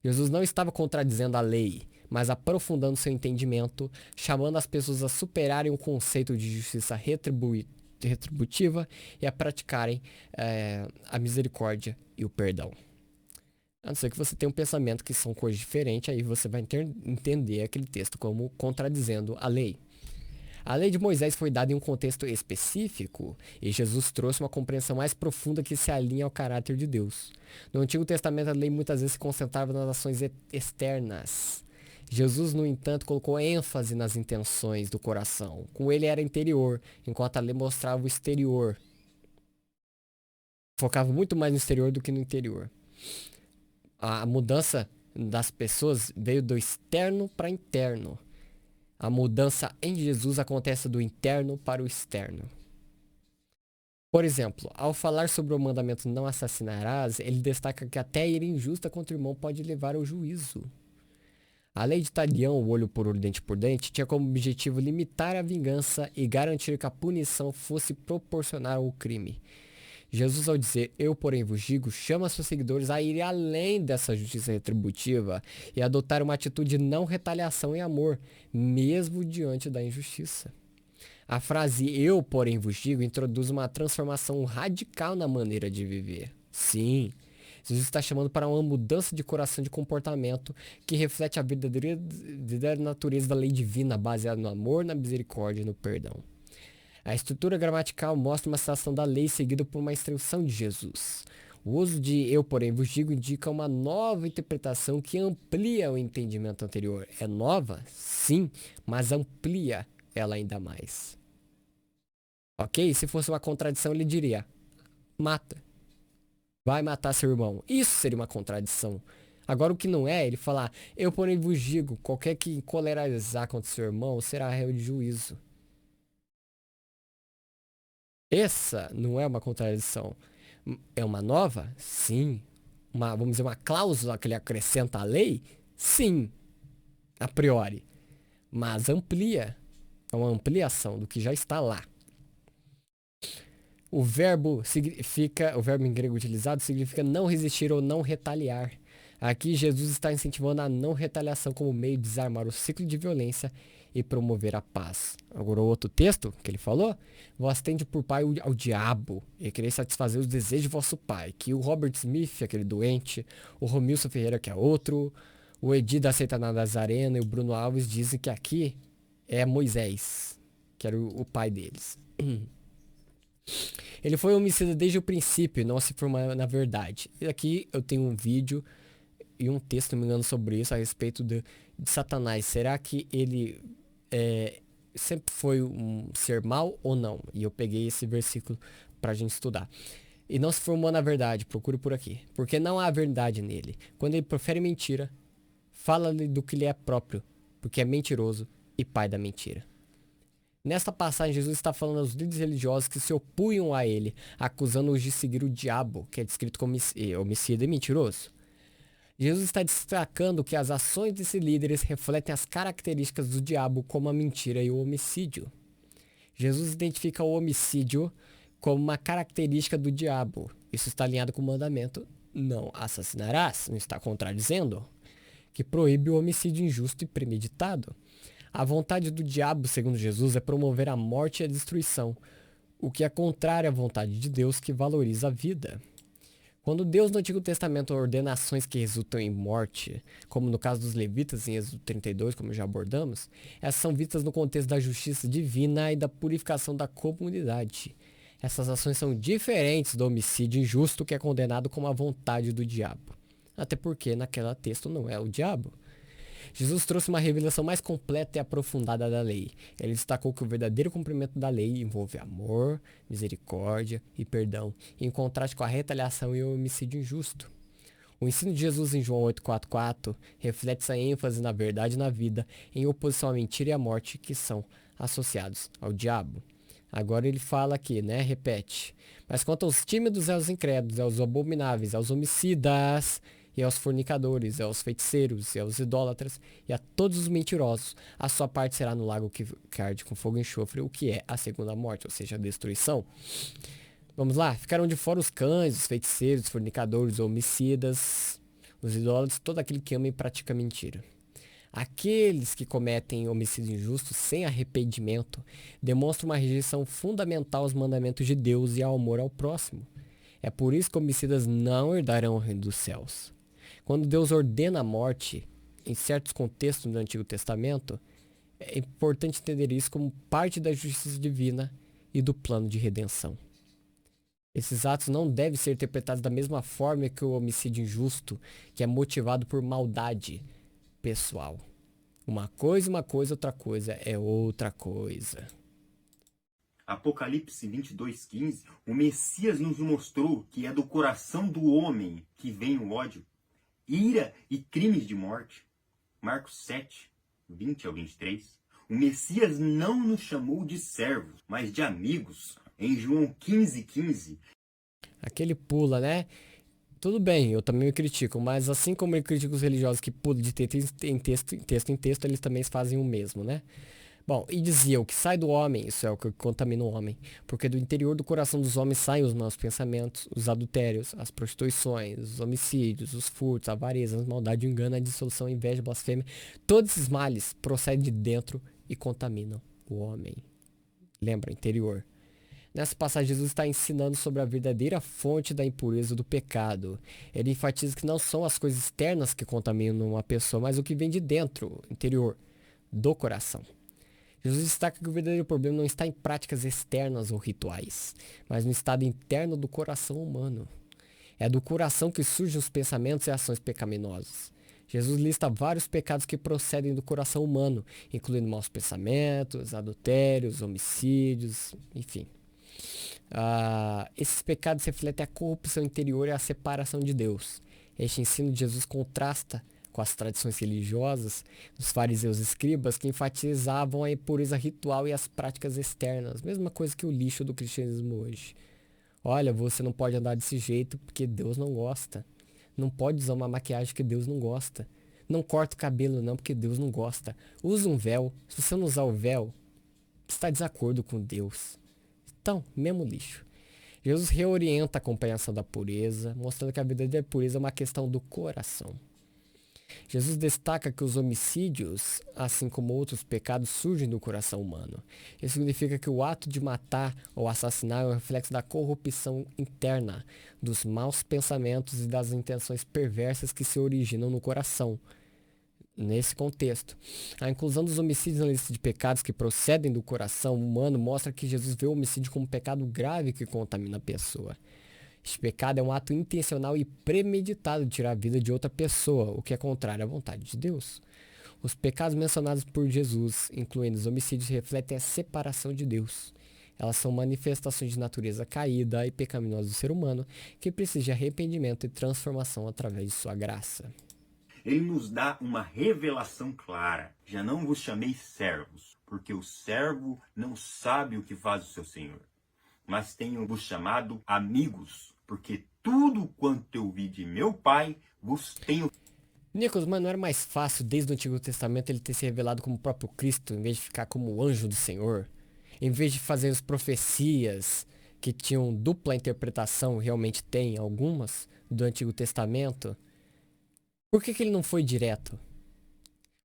Jesus não estava contradizendo a lei, mas aprofundando seu entendimento, chamando as pessoas a superarem o conceito de justiça retributiva e a praticarem a misericórdia e o perdão. A não ser que você tenha um pensamento que são coisas diferentes, aí você vai entender aquele texto como contradizendo a lei. A lei de Moisés foi dada em um contexto específico e Jesus trouxe uma compreensão mais profunda que se alinha ao caráter de Deus. No Antigo Testamento, a lei muitas vezes se concentrava nas ações externas. Jesus, no entanto, colocou ênfase nas intenções do coração. Com ele era interior, enquanto a lei mostrava o exterior. Focava muito mais no exterior do que no interior. A mudança das pessoas veio do externo para interno. A mudança em Jesus acontece do interno para o externo. Por exemplo, ao falar sobre o mandamento não assassinarás, ele destaca que até ir injusta contra o irmão pode levar ao juízo. A lei de Talião, o olho por olho, dente por dente, tinha como objetivo limitar a vingança e garantir que a punição fosse proporcional ao crime. Jesus, ao dizer, eu porém vos digo, chama seus seguidores a irem além dessa justiça retributiva e adotar uma atitude de não retaliação e amor, mesmo diante da injustiça. A frase eu porém vos digo introduz uma transformação radical na maneira de viver. Sim, Jesus está chamando para uma mudança de coração de comportamento que reflete a verdadeira natureza da lei divina, baseada no amor, na misericórdia e no perdão. A estrutura gramatical mostra uma citação da lei seguida por uma instrução de Jesus. O uso de eu, porém, vos digo indica uma nova interpretação que amplia o entendimento anterior. É nova? Sim, mas amplia ela ainda mais. Ok? Se fosse uma contradição, ele diria, mata. Vai matar seu irmão. Isso seria uma contradição. Agora, o que não é, ele falar, eu, porém, vos digo, qualquer que encolerizar contra seu irmão será réu de juízo. Essa não é uma contradição. É uma nova? Sim. Vamos dizer, uma cláusula que ele acrescenta à lei? Sim. A priori. Mas amplia. É uma ampliação do que já está lá. O verbo em grego utilizado significa não resistir ou não retaliar. Aqui Jesus está incentivando a não retaliação como meio de desarmar o ciclo de violência e promover a paz. Agora o outro texto que ele falou, vós tende por pai ao diabo e querer satisfazer os desejos de vosso pai, que o Robert Smith, aquele doente, o Romilson Ferreira, que é outro, o Edi da Seita Nazarena e o Bruno Alves dizem que aqui é Moisés, que era o pai deles. Ele foi homicida desde o princípio e não se formou na verdade. E aqui eu tenho um vídeo e um texto, não me engano, sobre isso, a respeito de Satanás. Será que ele sempre foi um ser mau ou não? E eu peguei esse versículo pra gente estudar. E não se formou na verdade, procure por aqui. Porque não há verdade nele. Quando ele profere mentira, fala-lhe do que lhe é próprio, porque é mentiroso e pai da mentira. Nesta passagem, Jesus está falando aos líderes religiosos que se opunham a ele, acusando-os de seguir o diabo, que é descrito como homicida e mentiroso. Jesus está destacando que as ações desses líderes refletem as características do diabo, como a mentira e o homicídio. Jesus identifica o homicídio como uma característica do diabo. Isso está alinhado com o mandamento: não assassinarás, não está contradizendo, que proíbe o homicídio injusto e premeditado. A vontade do diabo, segundo Jesus, é promover a morte e a destruição, o que é contrário à vontade de Deus, que valoriza a vida. Quando Deus no Antigo Testamento ordena ações que resultam em morte, como no caso dos levitas em Êxodo 32, como já abordamos, essas são vistas no contexto da justiça divina e da purificação da comunidade. Essas ações são diferentes do homicídio injusto, que é condenado como a vontade do diabo. Até porque naquele texto não é o diabo. Jesus trouxe uma revelação mais completa e aprofundada da lei. Ele destacou que o verdadeiro cumprimento da lei envolve amor, misericórdia e perdão, em contraste com a retaliação e o homicídio injusto. O ensino de Jesus em João 8,44 reflete essa ênfase na verdade e na vida, em oposição à mentira e à morte, que são associados ao diabo. Agora ele fala aqui, né? Repete. Mas quanto aos tímidos e aos incrédulos, aos abomináveis, aos homicidas, e aos fornicadores, e aos feiticeiros, e aos idólatras, e a todos os mentirosos, a sua parte será no lago que arde com fogo e enxofre, o que é a segunda morte, ou seja, a destruição. Vamos lá, ficaram de fora os cães, os feiticeiros, os fornicadores, os homicidas, os idólatras, todo aquele que ama e pratica mentira. Aqueles que cometem homicídio injusto sem arrependimento demonstram uma rejeição fundamental aos mandamentos de Deus e ao amor ao próximo. É por isso que homicidas não herdarão o reino dos céus. Quando Deus ordena a morte, em certos contextos do Antigo Testamento, é importante entender isso como parte da justiça divina e do plano de redenção. Esses atos não devem ser interpretados da mesma forma que o homicídio injusto, que é motivado por maldade pessoal. Uma coisa, outra coisa é outra coisa. Apocalipse 22:15, o Messias nos mostrou que é do coração do homem que vem o ódio, ira e crimes de morte. Marcos 7:20-23. O Messias não nos chamou de servos, mas de amigos. Em João 15:15. Aquele pula, né? Tudo bem, eu também me critico, mas assim como ele critica os religiosos que pulam de texto em texto, eles também fazem o mesmo, né? Bom, e dizia: o que sai do homem, isso é o que contamina o homem, porque do interior do coração dos homens saem os maus pensamentos, os adultérios, as prostituições, os homicídios, os furtos, a avareza, a maldade, o engano, a dissolução, a inveja, a blasfêmia. Todos esses males procedem de dentro e contaminam o homem. Lembra, interior. Nessa passagem, Jesus está ensinando sobre a verdadeira fonte da impureza do pecado. Ele enfatiza que não são as coisas externas que contaminam uma pessoa, mas o que vem de dentro, interior, do coração. Jesus destaca que o verdadeiro problema não está em práticas externas ou rituais, mas no estado interno do coração humano. É do coração que surgem os pensamentos e ações pecaminosas. Jesus lista vários pecados que procedem do coração humano, incluindo maus pensamentos, adultérios, homicídios, enfim. Esses pecados refletem a corrupção interior e a separação de Deus. Este ensino de Jesus contrasta com as tradições religiosas dos fariseus e escribas, que enfatizavam a impureza ritual e as práticas externas. Mesma coisa que o lixo do cristianismo hoje. Olha, você não pode andar desse jeito porque Deus não gosta. Não pode usar uma maquiagem que Deus não gosta. Não corta o cabelo não porque Deus não gosta. Usa um véu. Se você não usar o véu, você está em desacordo com Deus. Então, mesmo lixo. Jesus reorienta a compreensão da pureza, mostrando que a verdadeira pureza é uma questão do coração. Jesus destaca que os homicídios, assim como outros pecados, surgem do coração humano. Isso significa que o ato de matar ou assassinar é um reflexo da corrupção interna, dos maus pensamentos e das intenções perversas que se originam no coração. Nesse contexto, a inclusão dos homicídios na lista de pecados que procedem do coração humano mostra que Jesus vê o homicídio como um pecado grave que contamina a pessoa. Este pecado é um ato intencional e premeditado de tirar a vida de outra pessoa, o que é contrário à vontade de Deus. Os pecados mencionados por Jesus, incluindo os homicídios, refletem a separação de Deus. Elas são manifestações de natureza caída e pecaminosa do ser humano, que precisa de arrependimento e transformação através de sua graça. Ele nos dá uma revelação clara. Já não vos chamei servos, porque o servo não sabe o que faz o seu senhor. Mas tenho-vos chamado amigos, porque tudo quanto eu vi de meu Pai vos tenho. Nicolas, mas não era mais fácil desde o Antigo Testamento ele ter se revelado como o próprio Cristo, em vez de ficar como o anjo do Senhor? Em vez de fazer as profecias que tinham dupla interpretação, realmente tem algumas, do Antigo Testamento, por que ele não foi direto?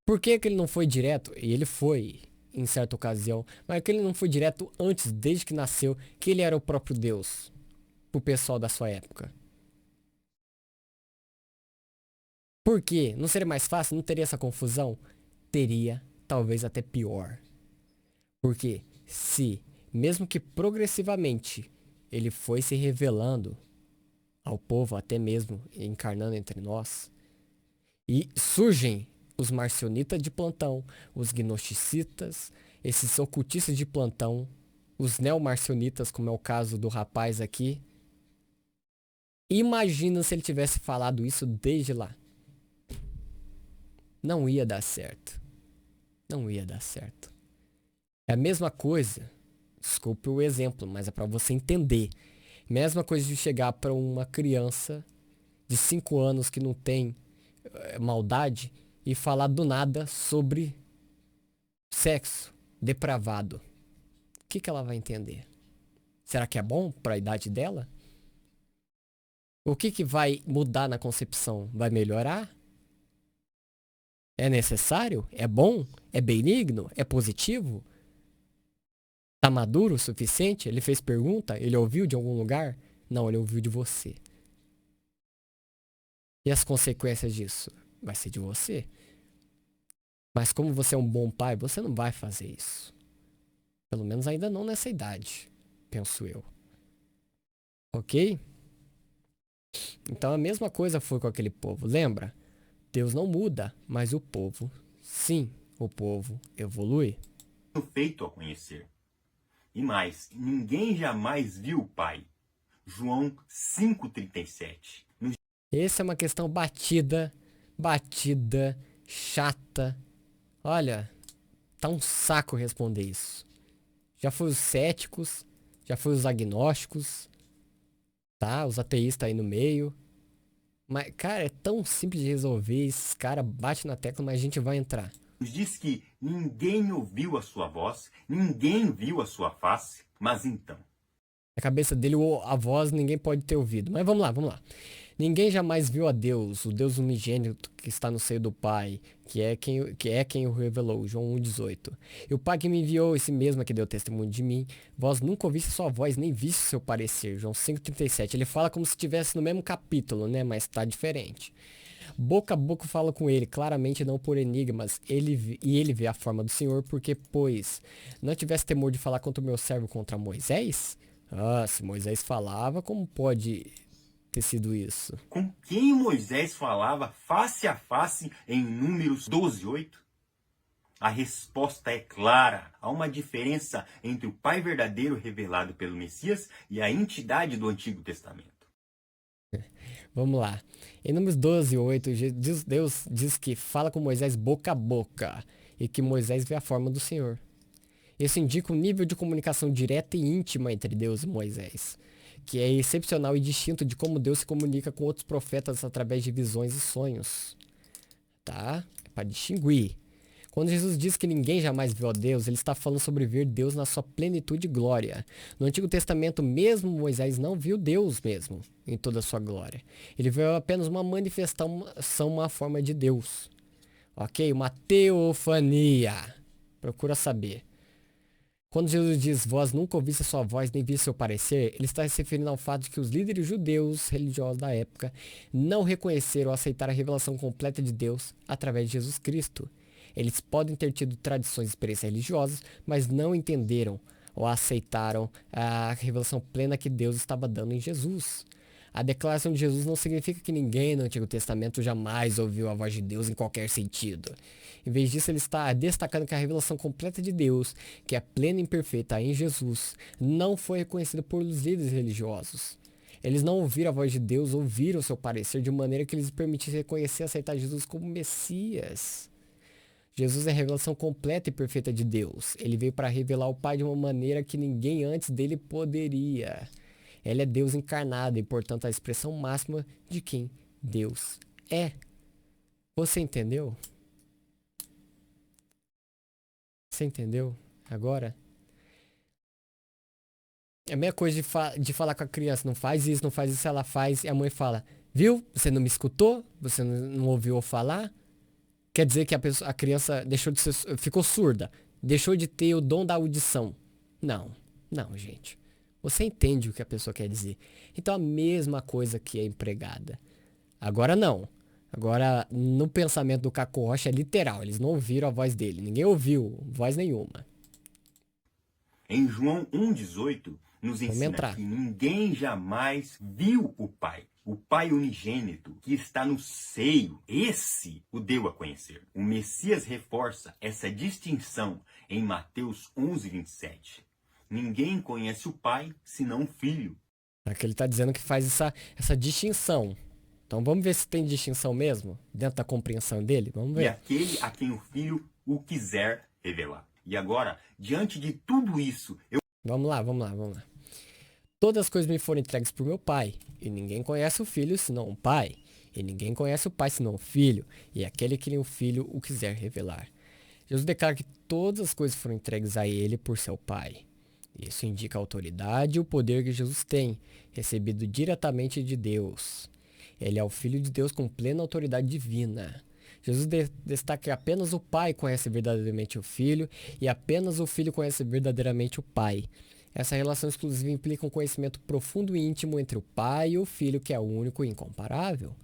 Por que ele não foi direto? E ele foi, em certa ocasião, mas que ele não foi direto antes, desde que nasceu, que ele era o próprio Deus, pro pessoal da sua época. Por quê? Não seria mais fácil? Não teria essa confusão? Teria, talvez até pior. Porque se, mesmo que progressivamente, ele foi se revelando ao povo, até mesmo encarnando entre nós, e surgem os marcionitas de plantão, os gnosticistas, esses ocultistas de plantão, os neomarcionitas, como é o caso do rapaz aqui. Imagina se ele tivesse falado isso desde lá. Não ia dar certo. Não ia dar certo. É a mesma coisa, desculpe o exemplo, mas é para você entender. Mesma coisa de chegar para uma criança de 5 anos que não tem maldade e falar do nada sobre sexo depravado. O que ela vai entender? Será que é bom para a idade dela? O que vai mudar na concepção? Vai melhorar? É necessário? É bom? É benigno? É positivo? Tá maduro o suficiente? Ele fez pergunta? Ele ouviu de algum lugar? Não, ele ouviu de você. E as consequências disso? Vai ser de você. Mas como você é um bom pai, você não vai fazer isso. Pelo menos ainda não nessa idade, penso eu. Ok? Então a mesma coisa foi com aquele povo. Lembra? Deus não muda, mas o povo, sim, o povo evolui. Feito a conhecer. E mais, ninguém jamais viu o Pai. João 5,37. Essa é uma questão batida, chata. Olha, tá um saco responder isso. Já foi os céticos, já foi os agnósticos, tá? Os ateístas aí no meio. Mas, cara, é tão simples de resolver. Esses caras batem na tecla, mas a gente vai entrar. Nos diz que ninguém ouviu a sua voz, ninguém viu a sua face, mas então. Na cabeça dele, a voz ninguém pode ter ouvido. Mas vamos lá. Ninguém jamais viu a Deus, o Deus unigênito que está no seio do Pai, que é quem o revelou, João 1,18. E o Pai que me enviou, esse mesmo é que deu testemunho de mim, vós nunca ouviste sua voz, nem viste seu parecer, João 5,37. Ele fala como se estivesse no mesmo capítulo, né, mas está diferente. Boca a boca fala com ele, claramente não por enigmas, ele vê a forma do Senhor, porque, pois, não tivesse temor de falar contra o meu servo, contra Moisés? Ah, se Moisés falava, como pode ter sido isso? Com quem Moisés falava face a face em Números 12:8? A resposta é clara. Há uma diferença entre o Pai verdadeiro revelado pelo Messias e a entidade do Antigo Testamento. Vamos lá. Em Números 12:8, Deus diz que fala com Moisés boca a boca e que Moisés vê a forma do Senhor. Isso indica um nível de comunicação direta e íntima entre Deus e Moisés, que é excepcional e distinto de como Deus se comunica com outros profetas através de visões e sonhos. Tá? É para distinguir. Quando Jesus diz que ninguém jamais viu a Deus, ele está falando sobre ver Deus na sua plenitude e glória. No Antigo Testamento, mesmo Moisés não viu Deus mesmo, em toda a sua glória. Ele viu apenas uma manifestação, uma forma de Deus. Ok? Uma teofania. Procura saber. Quando Jesus diz, vós nunca ouviste a sua voz, nem viste seu parecer, ele está se referindo ao fato de que os líderes judeus religiosos da época não reconheceram ou aceitaram a revelação completa de Deus através de Jesus Cristo. Eles podem ter tido tradições e experiências religiosas, mas não entenderam ou aceitaram a revelação plena que Deus estava dando em Jesus. A declaração de Jesus não significa que ninguém no Antigo Testamento jamais ouviu a voz de Deus em qualquer sentido. Em vez disso, ele está destacando que a revelação completa de Deus, que é plena e perfeita em Jesus, não foi reconhecida por líderes religiosos. Eles não ouviram a voz de Deus, ouviram o seu parecer de maneira que eles permitissem reconhecer e aceitar Jesus como Messias. Jesus é a revelação completa e perfeita de Deus. Ele veio para revelar o Pai de uma maneira que ninguém antes dele poderia. Ele é Deus encarnado e, portanto, a expressão máxima de quem Deus é. Você entendeu? Você entendeu? Agora? É a mesma coisa de falar com a criança, não faz isso, ela faz, e a mãe fala, viu? Você não me escutou? Você não ouviu eu falar? Quer dizer que a criança deixou de ser, ficou surda, deixou de ter o dom da audição. Não, não, gente. Você entende o que a pessoa quer dizer. Então a mesma coisa que é empregada. Agora não. Agora, no pensamento do Caco Rocha é literal, eles não ouviram a voz dele. Ninguém ouviu voz nenhuma. Em João 1,18, nos ensina que ninguém jamais viu o Pai unigênito que está no seio. Esse o deu a conhecer. O Messias reforça essa distinção em Mateus 11:27. Ninguém conhece o Pai senão o Filho. Aqui ele está dizendo que faz essa distinção. Então vamos ver se tem distinção mesmo, dentro da compreensão dele. Vamos ver. E aquele a quem o Filho o quiser revelar. E agora, diante de tudo isso, Vamos lá. Todas as coisas me foram entregues por meu Pai, e ninguém conhece o Filho senão o Pai, e ninguém conhece o Pai senão o Filho, e aquele que o Filho o quiser revelar. Jesus declara que todas as coisas foram entregues a ele por seu Pai. Isso indica a autoridade e o poder que Jesus tem, recebido diretamente de Deus. Ele é o Filho de Deus com plena autoridade divina. Jesus destaca que apenas o Pai conhece verdadeiramente o Filho e apenas o Filho conhece verdadeiramente o Pai. Essa relação exclusiva implica um conhecimento profundo e íntimo entre o Pai e o Filho, que é único e incomparável.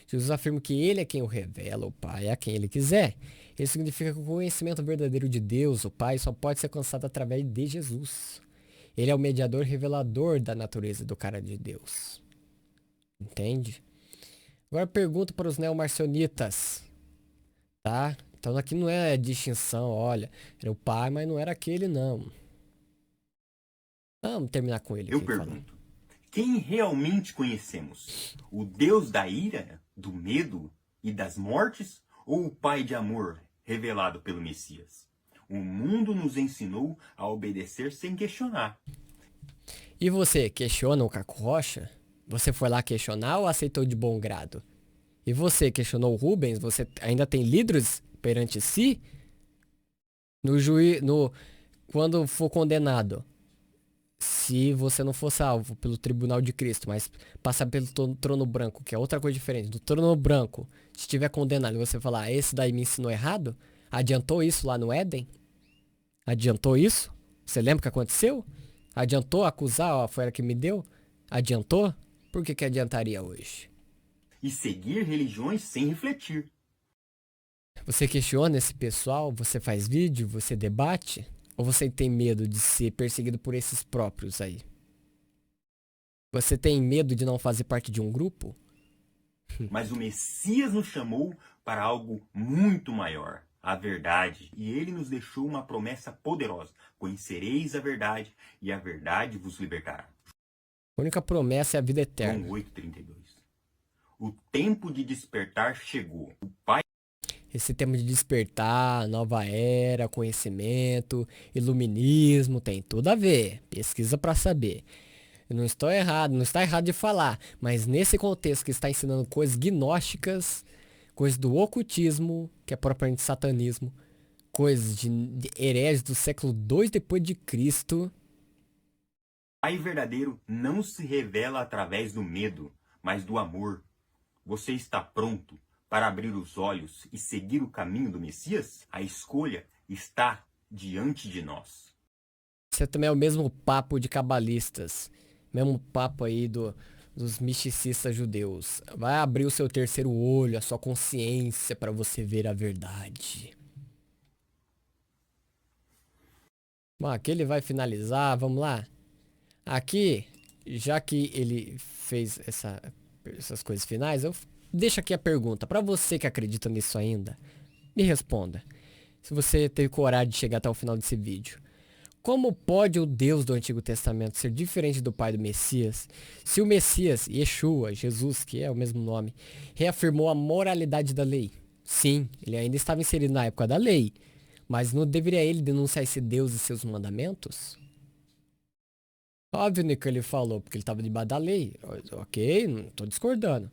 Jesus afirma que ele é quem o revela, o Pai é a quem ele quiser. Isso significa que o conhecimento verdadeiro de Deus, o Pai, só pode ser alcançado através de Jesus. Ele é o mediador revelador da natureza do cara de Deus. Entende? Agora pergunto para os neomarcionitas. Tá? Então aqui não é distinção, olha, era o Pai, mas não era aquele não. Vamos terminar com ele. Eu pergunto, quem realmente conhecemos? O Deus da ira, do medo e das mortes? Ou o Pai de amor revelado pelo Messias? O mundo nos ensinou a obedecer sem questionar. E você, questiona o Caco Rocha? Você foi lá questionar ou aceitou de bom grado? E você, questionou o Rubens? Você ainda tem líderes perante si? Quando for condenado, se você não for salvo pelo tribunal de Cristo, mas passar pelo trono branco, que é outra coisa diferente, do trono branco, se estiver condenado e você falar, esse daí me ensinou errado, adiantou isso lá no Éden? Adiantou isso? Você lembra o que aconteceu? Adiantou acusar, ó, foi ela que me deu? Adiantou? Por que adiantaria hoje? E seguir religiões sem refletir. Você questiona esse pessoal? Você faz vídeo? Você debate? Ou você tem medo de ser perseguido por esses próprios aí? Você tem medo de não fazer parte de um grupo? Mas o Messias nos chamou para algo muito maior, a verdade. E ele nos deixou uma promessa poderosa. Conhecereis a verdade e a verdade vos libertará. A única promessa é a vida eterna. João 8:32. O tempo de despertar chegou. O Pai... Esse tempo de despertar, nova era, conhecimento, iluminismo, tem tudo a ver. Pesquisa para saber. Eu não estou errado, não está errado de falar, mas nesse contexto que está ensinando coisas gnósticas, coisas do ocultismo, que é propriamente satanismo, coisas de hereges do século II depois de Cristo. O Pai verdadeiro não se revela através do medo, mas do amor. Você está pronto para abrir os olhos e seguir o caminho do Messias? A escolha está diante de nós. Isso também é o mesmo papo de cabalistas. Mesmo papo aí dos misticistas judeus. Vai abrir o seu terceiro olho, a sua consciência para você ver a verdade. Bom, aqui ele vai finalizar, vamos lá. Aqui, já que ele fez essas coisas finais, eu deixo aqui a pergunta. Para você que acredita nisso ainda, me responda. Se você teve coragem de chegar até o final desse vídeo. Como pode o Deus do Antigo Testamento ser diferente do Pai do Messias, se o Messias, Yeshua, Jesus, que é o mesmo nome, reafirmou a moralidade da lei? Sim, ele ainda estava inserido na época da lei, mas não deveria ele denunciar esse Deus e seus mandamentos? Óbvio, né, que ele falou, porque ele estava debaixo da lei. Ok, não estou discordando.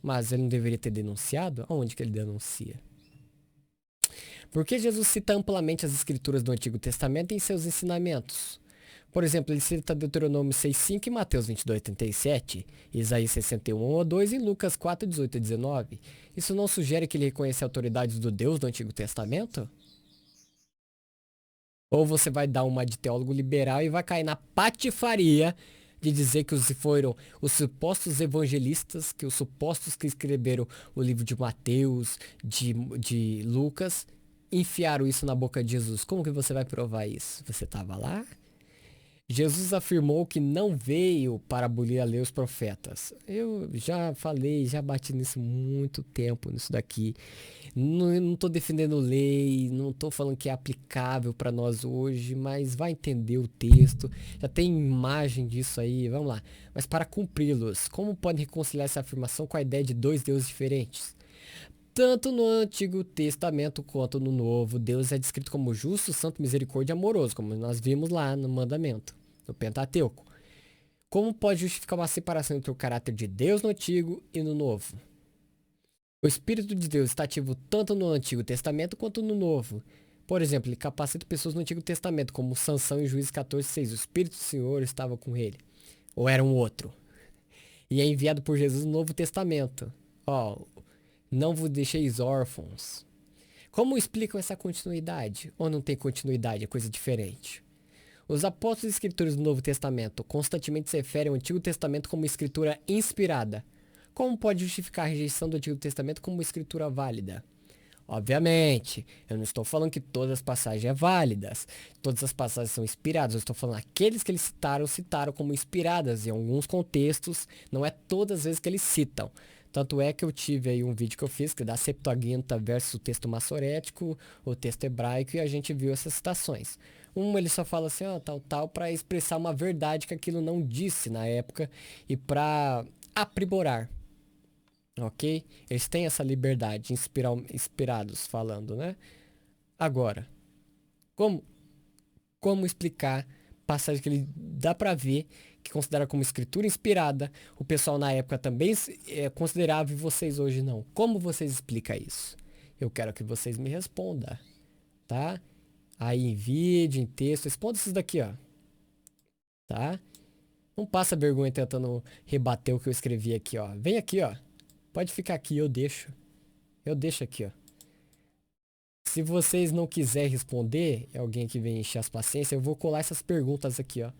Mas ele não deveria ter denunciado? Aonde que ele denuncia? Por que Jesus cita amplamente as escrituras do Antigo Testamento em seus ensinamentos? Por exemplo, ele cita Deuteronômio 6,5 e Mateus 22,37, Isaías 61, 2 e Lucas 4, 18 e 19. Isso não sugere que ele reconhece a autoridade do Deus do Antigo Testamento? Ou você vai dar uma de teólogo liberal e vai cair na patifaria de dizer que foram os supostos evangelistas, que os supostos que escreveram o livro de Mateus, de Lucas, enfiaram isso na boca de Jesus. Como que você vai provar isso? Você estava lá? Jesus afirmou que não veio para abolir a lei e os profetas. Eu já falei, já bati nisso muito tempo, nisso daqui. Não estou defendendo lei, não estou falando que é aplicável para nós hoje, mas vai entender o texto. Já tem imagem disso aí, vamos lá. Mas para cumpri-los, como podem reconciliar essa afirmação com a ideia de dois deuses diferentes? Tanto no Antigo Testamento quanto no Novo, Deus é descrito como justo, santo, misericórdia e amoroso, como nós vimos lá no mandamento, no Pentateuco. Como pode justificar uma separação entre o caráter de Deus no Antigo e no Novo? O Espírito de Deus está ativo tanto no Antigo Testamento quanto no Novo. Por exemplo, ele capacita pessoas no Antigo Testamento, como Sansão em Juízes 14:6. O Espírito do Senhor estava com ele. Ou era um outro. E é enviado por Jesus no Novo Testamento. Ó, não vos deixeis órfãos. Como explicam essa continuidade? Ou não tem continuidade, é coisa diferente? Os apóstolos e escritores do Novo Testamento constantemente se referem ao Antigo Testamento como escritura inspirada. Como pode justificar a rejeição do Antigo Testamento como escritura válida? Obviamente, eu não estou falando que todas as passagens são válidas, todas as passagens são inspiradas, eu estou falando aqueles que eles citaram como inspiradas em alguns contextos, não é todas as vezes que eles citam. Tanto é que eu tive aí um vídeo que eu fiz, que é da Septuaginta versus o texto massorético, o texto hebraico, e a gente viu essas citações. Ele só fala assim, ó, tal, para expressar uma verdade que aquilo não disse na época e para aprimorar. Ok? Eles têm essa liberdade, inspirados falando, né? Agora, como, como explicar passagem que ele dá para ver, que considera como escritura inspirada, o pessoal na época também considerava e vocês hoje não. Como vocês explicam isso? Eu quero que vocês me respondam, tá? Aí em vídeo, em texto, responda isso daqui, ó. Tá? Não passa vergonha tentando rebater o que eu escrevi aqui, ó. Vem aqui, ó. Pode ficar aqui, eu deixo. Eu deixo aqui, ó. Se vocês não quiserem responder, é alguém que vem encher as paciências, eu vou colar essas perguntas aqui, ó.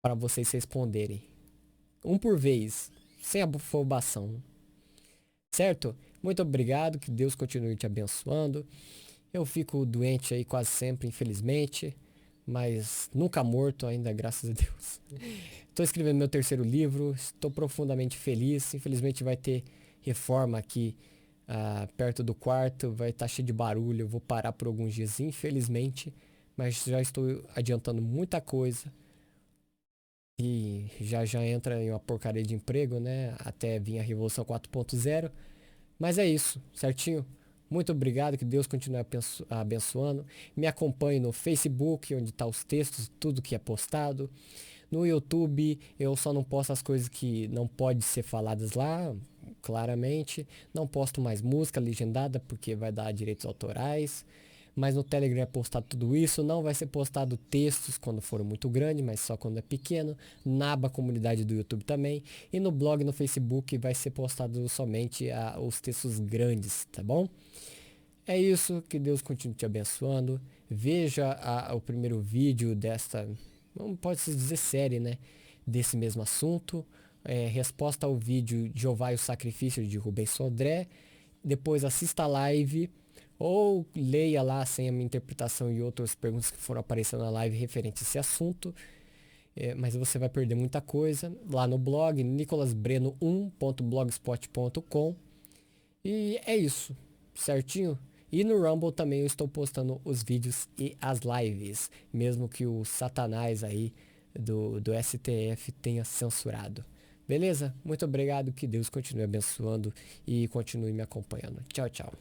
Para vocês responderem. Um por vez. Sem afobação. Certo? Muito obrigado. Que Deus continue te abençoando. Eu fico doente aí quase sempre, infelizmente. Mas nunca morto ainda, graças a Deus. Estou escrevendo meu terceiro livro. Estou profundamente feliz. Infelizmente vai ter reforma aqui perto do quarto. Vai estar cheio de barulho. Eu vou parar por alguns dias, infelizmente. Mas já estou adiantando muita coisa. E já entra em uma porcaria de emprego, né? Até vir a Revolução 4.0. Mas é isso, certinho? Muito obrigado, que Deus continue abençoando. Me acompanhe no Facebook, onde tá os textos, tudo que é postado. No YouTube, eu só não posto as coisas que não podem ser faladas lá, claramente. Não posto mais música legendada, porque vai dar direitos autorais. Mas no Telegram é postado tudo isso. Não vai ser postado textos quando for muito grande, mas só quando é pequeno. Na aba comunidade do YouTube também. E no blog, no Facebook, vai ser postado somente os textos grandes, tá bom? É isso, que Deus continue te abençoando. Veja o primeiro vídeo desta, não pode se dizer série, né? Desse mesmo assunto. Resposta ao vídeo Jeová e o Sacrifício de Rubens Sodré. Depois assista a live ou leia lá sem a minha interpretação e outras perguntas que foram aparecendo na live referente a esse assunto. Mas você vai perder muita coisa lá no blog nicolasbreno1.blogspot.com. E é isso, certinho? E no Rumble também eu estou postando os vídeos e as lives, mesmo que o Satanás aí do STF tenha censurado. Beleza? Muito obrigado, que Deus continue abençoando e continue me acompanhando. Tchau, tchau.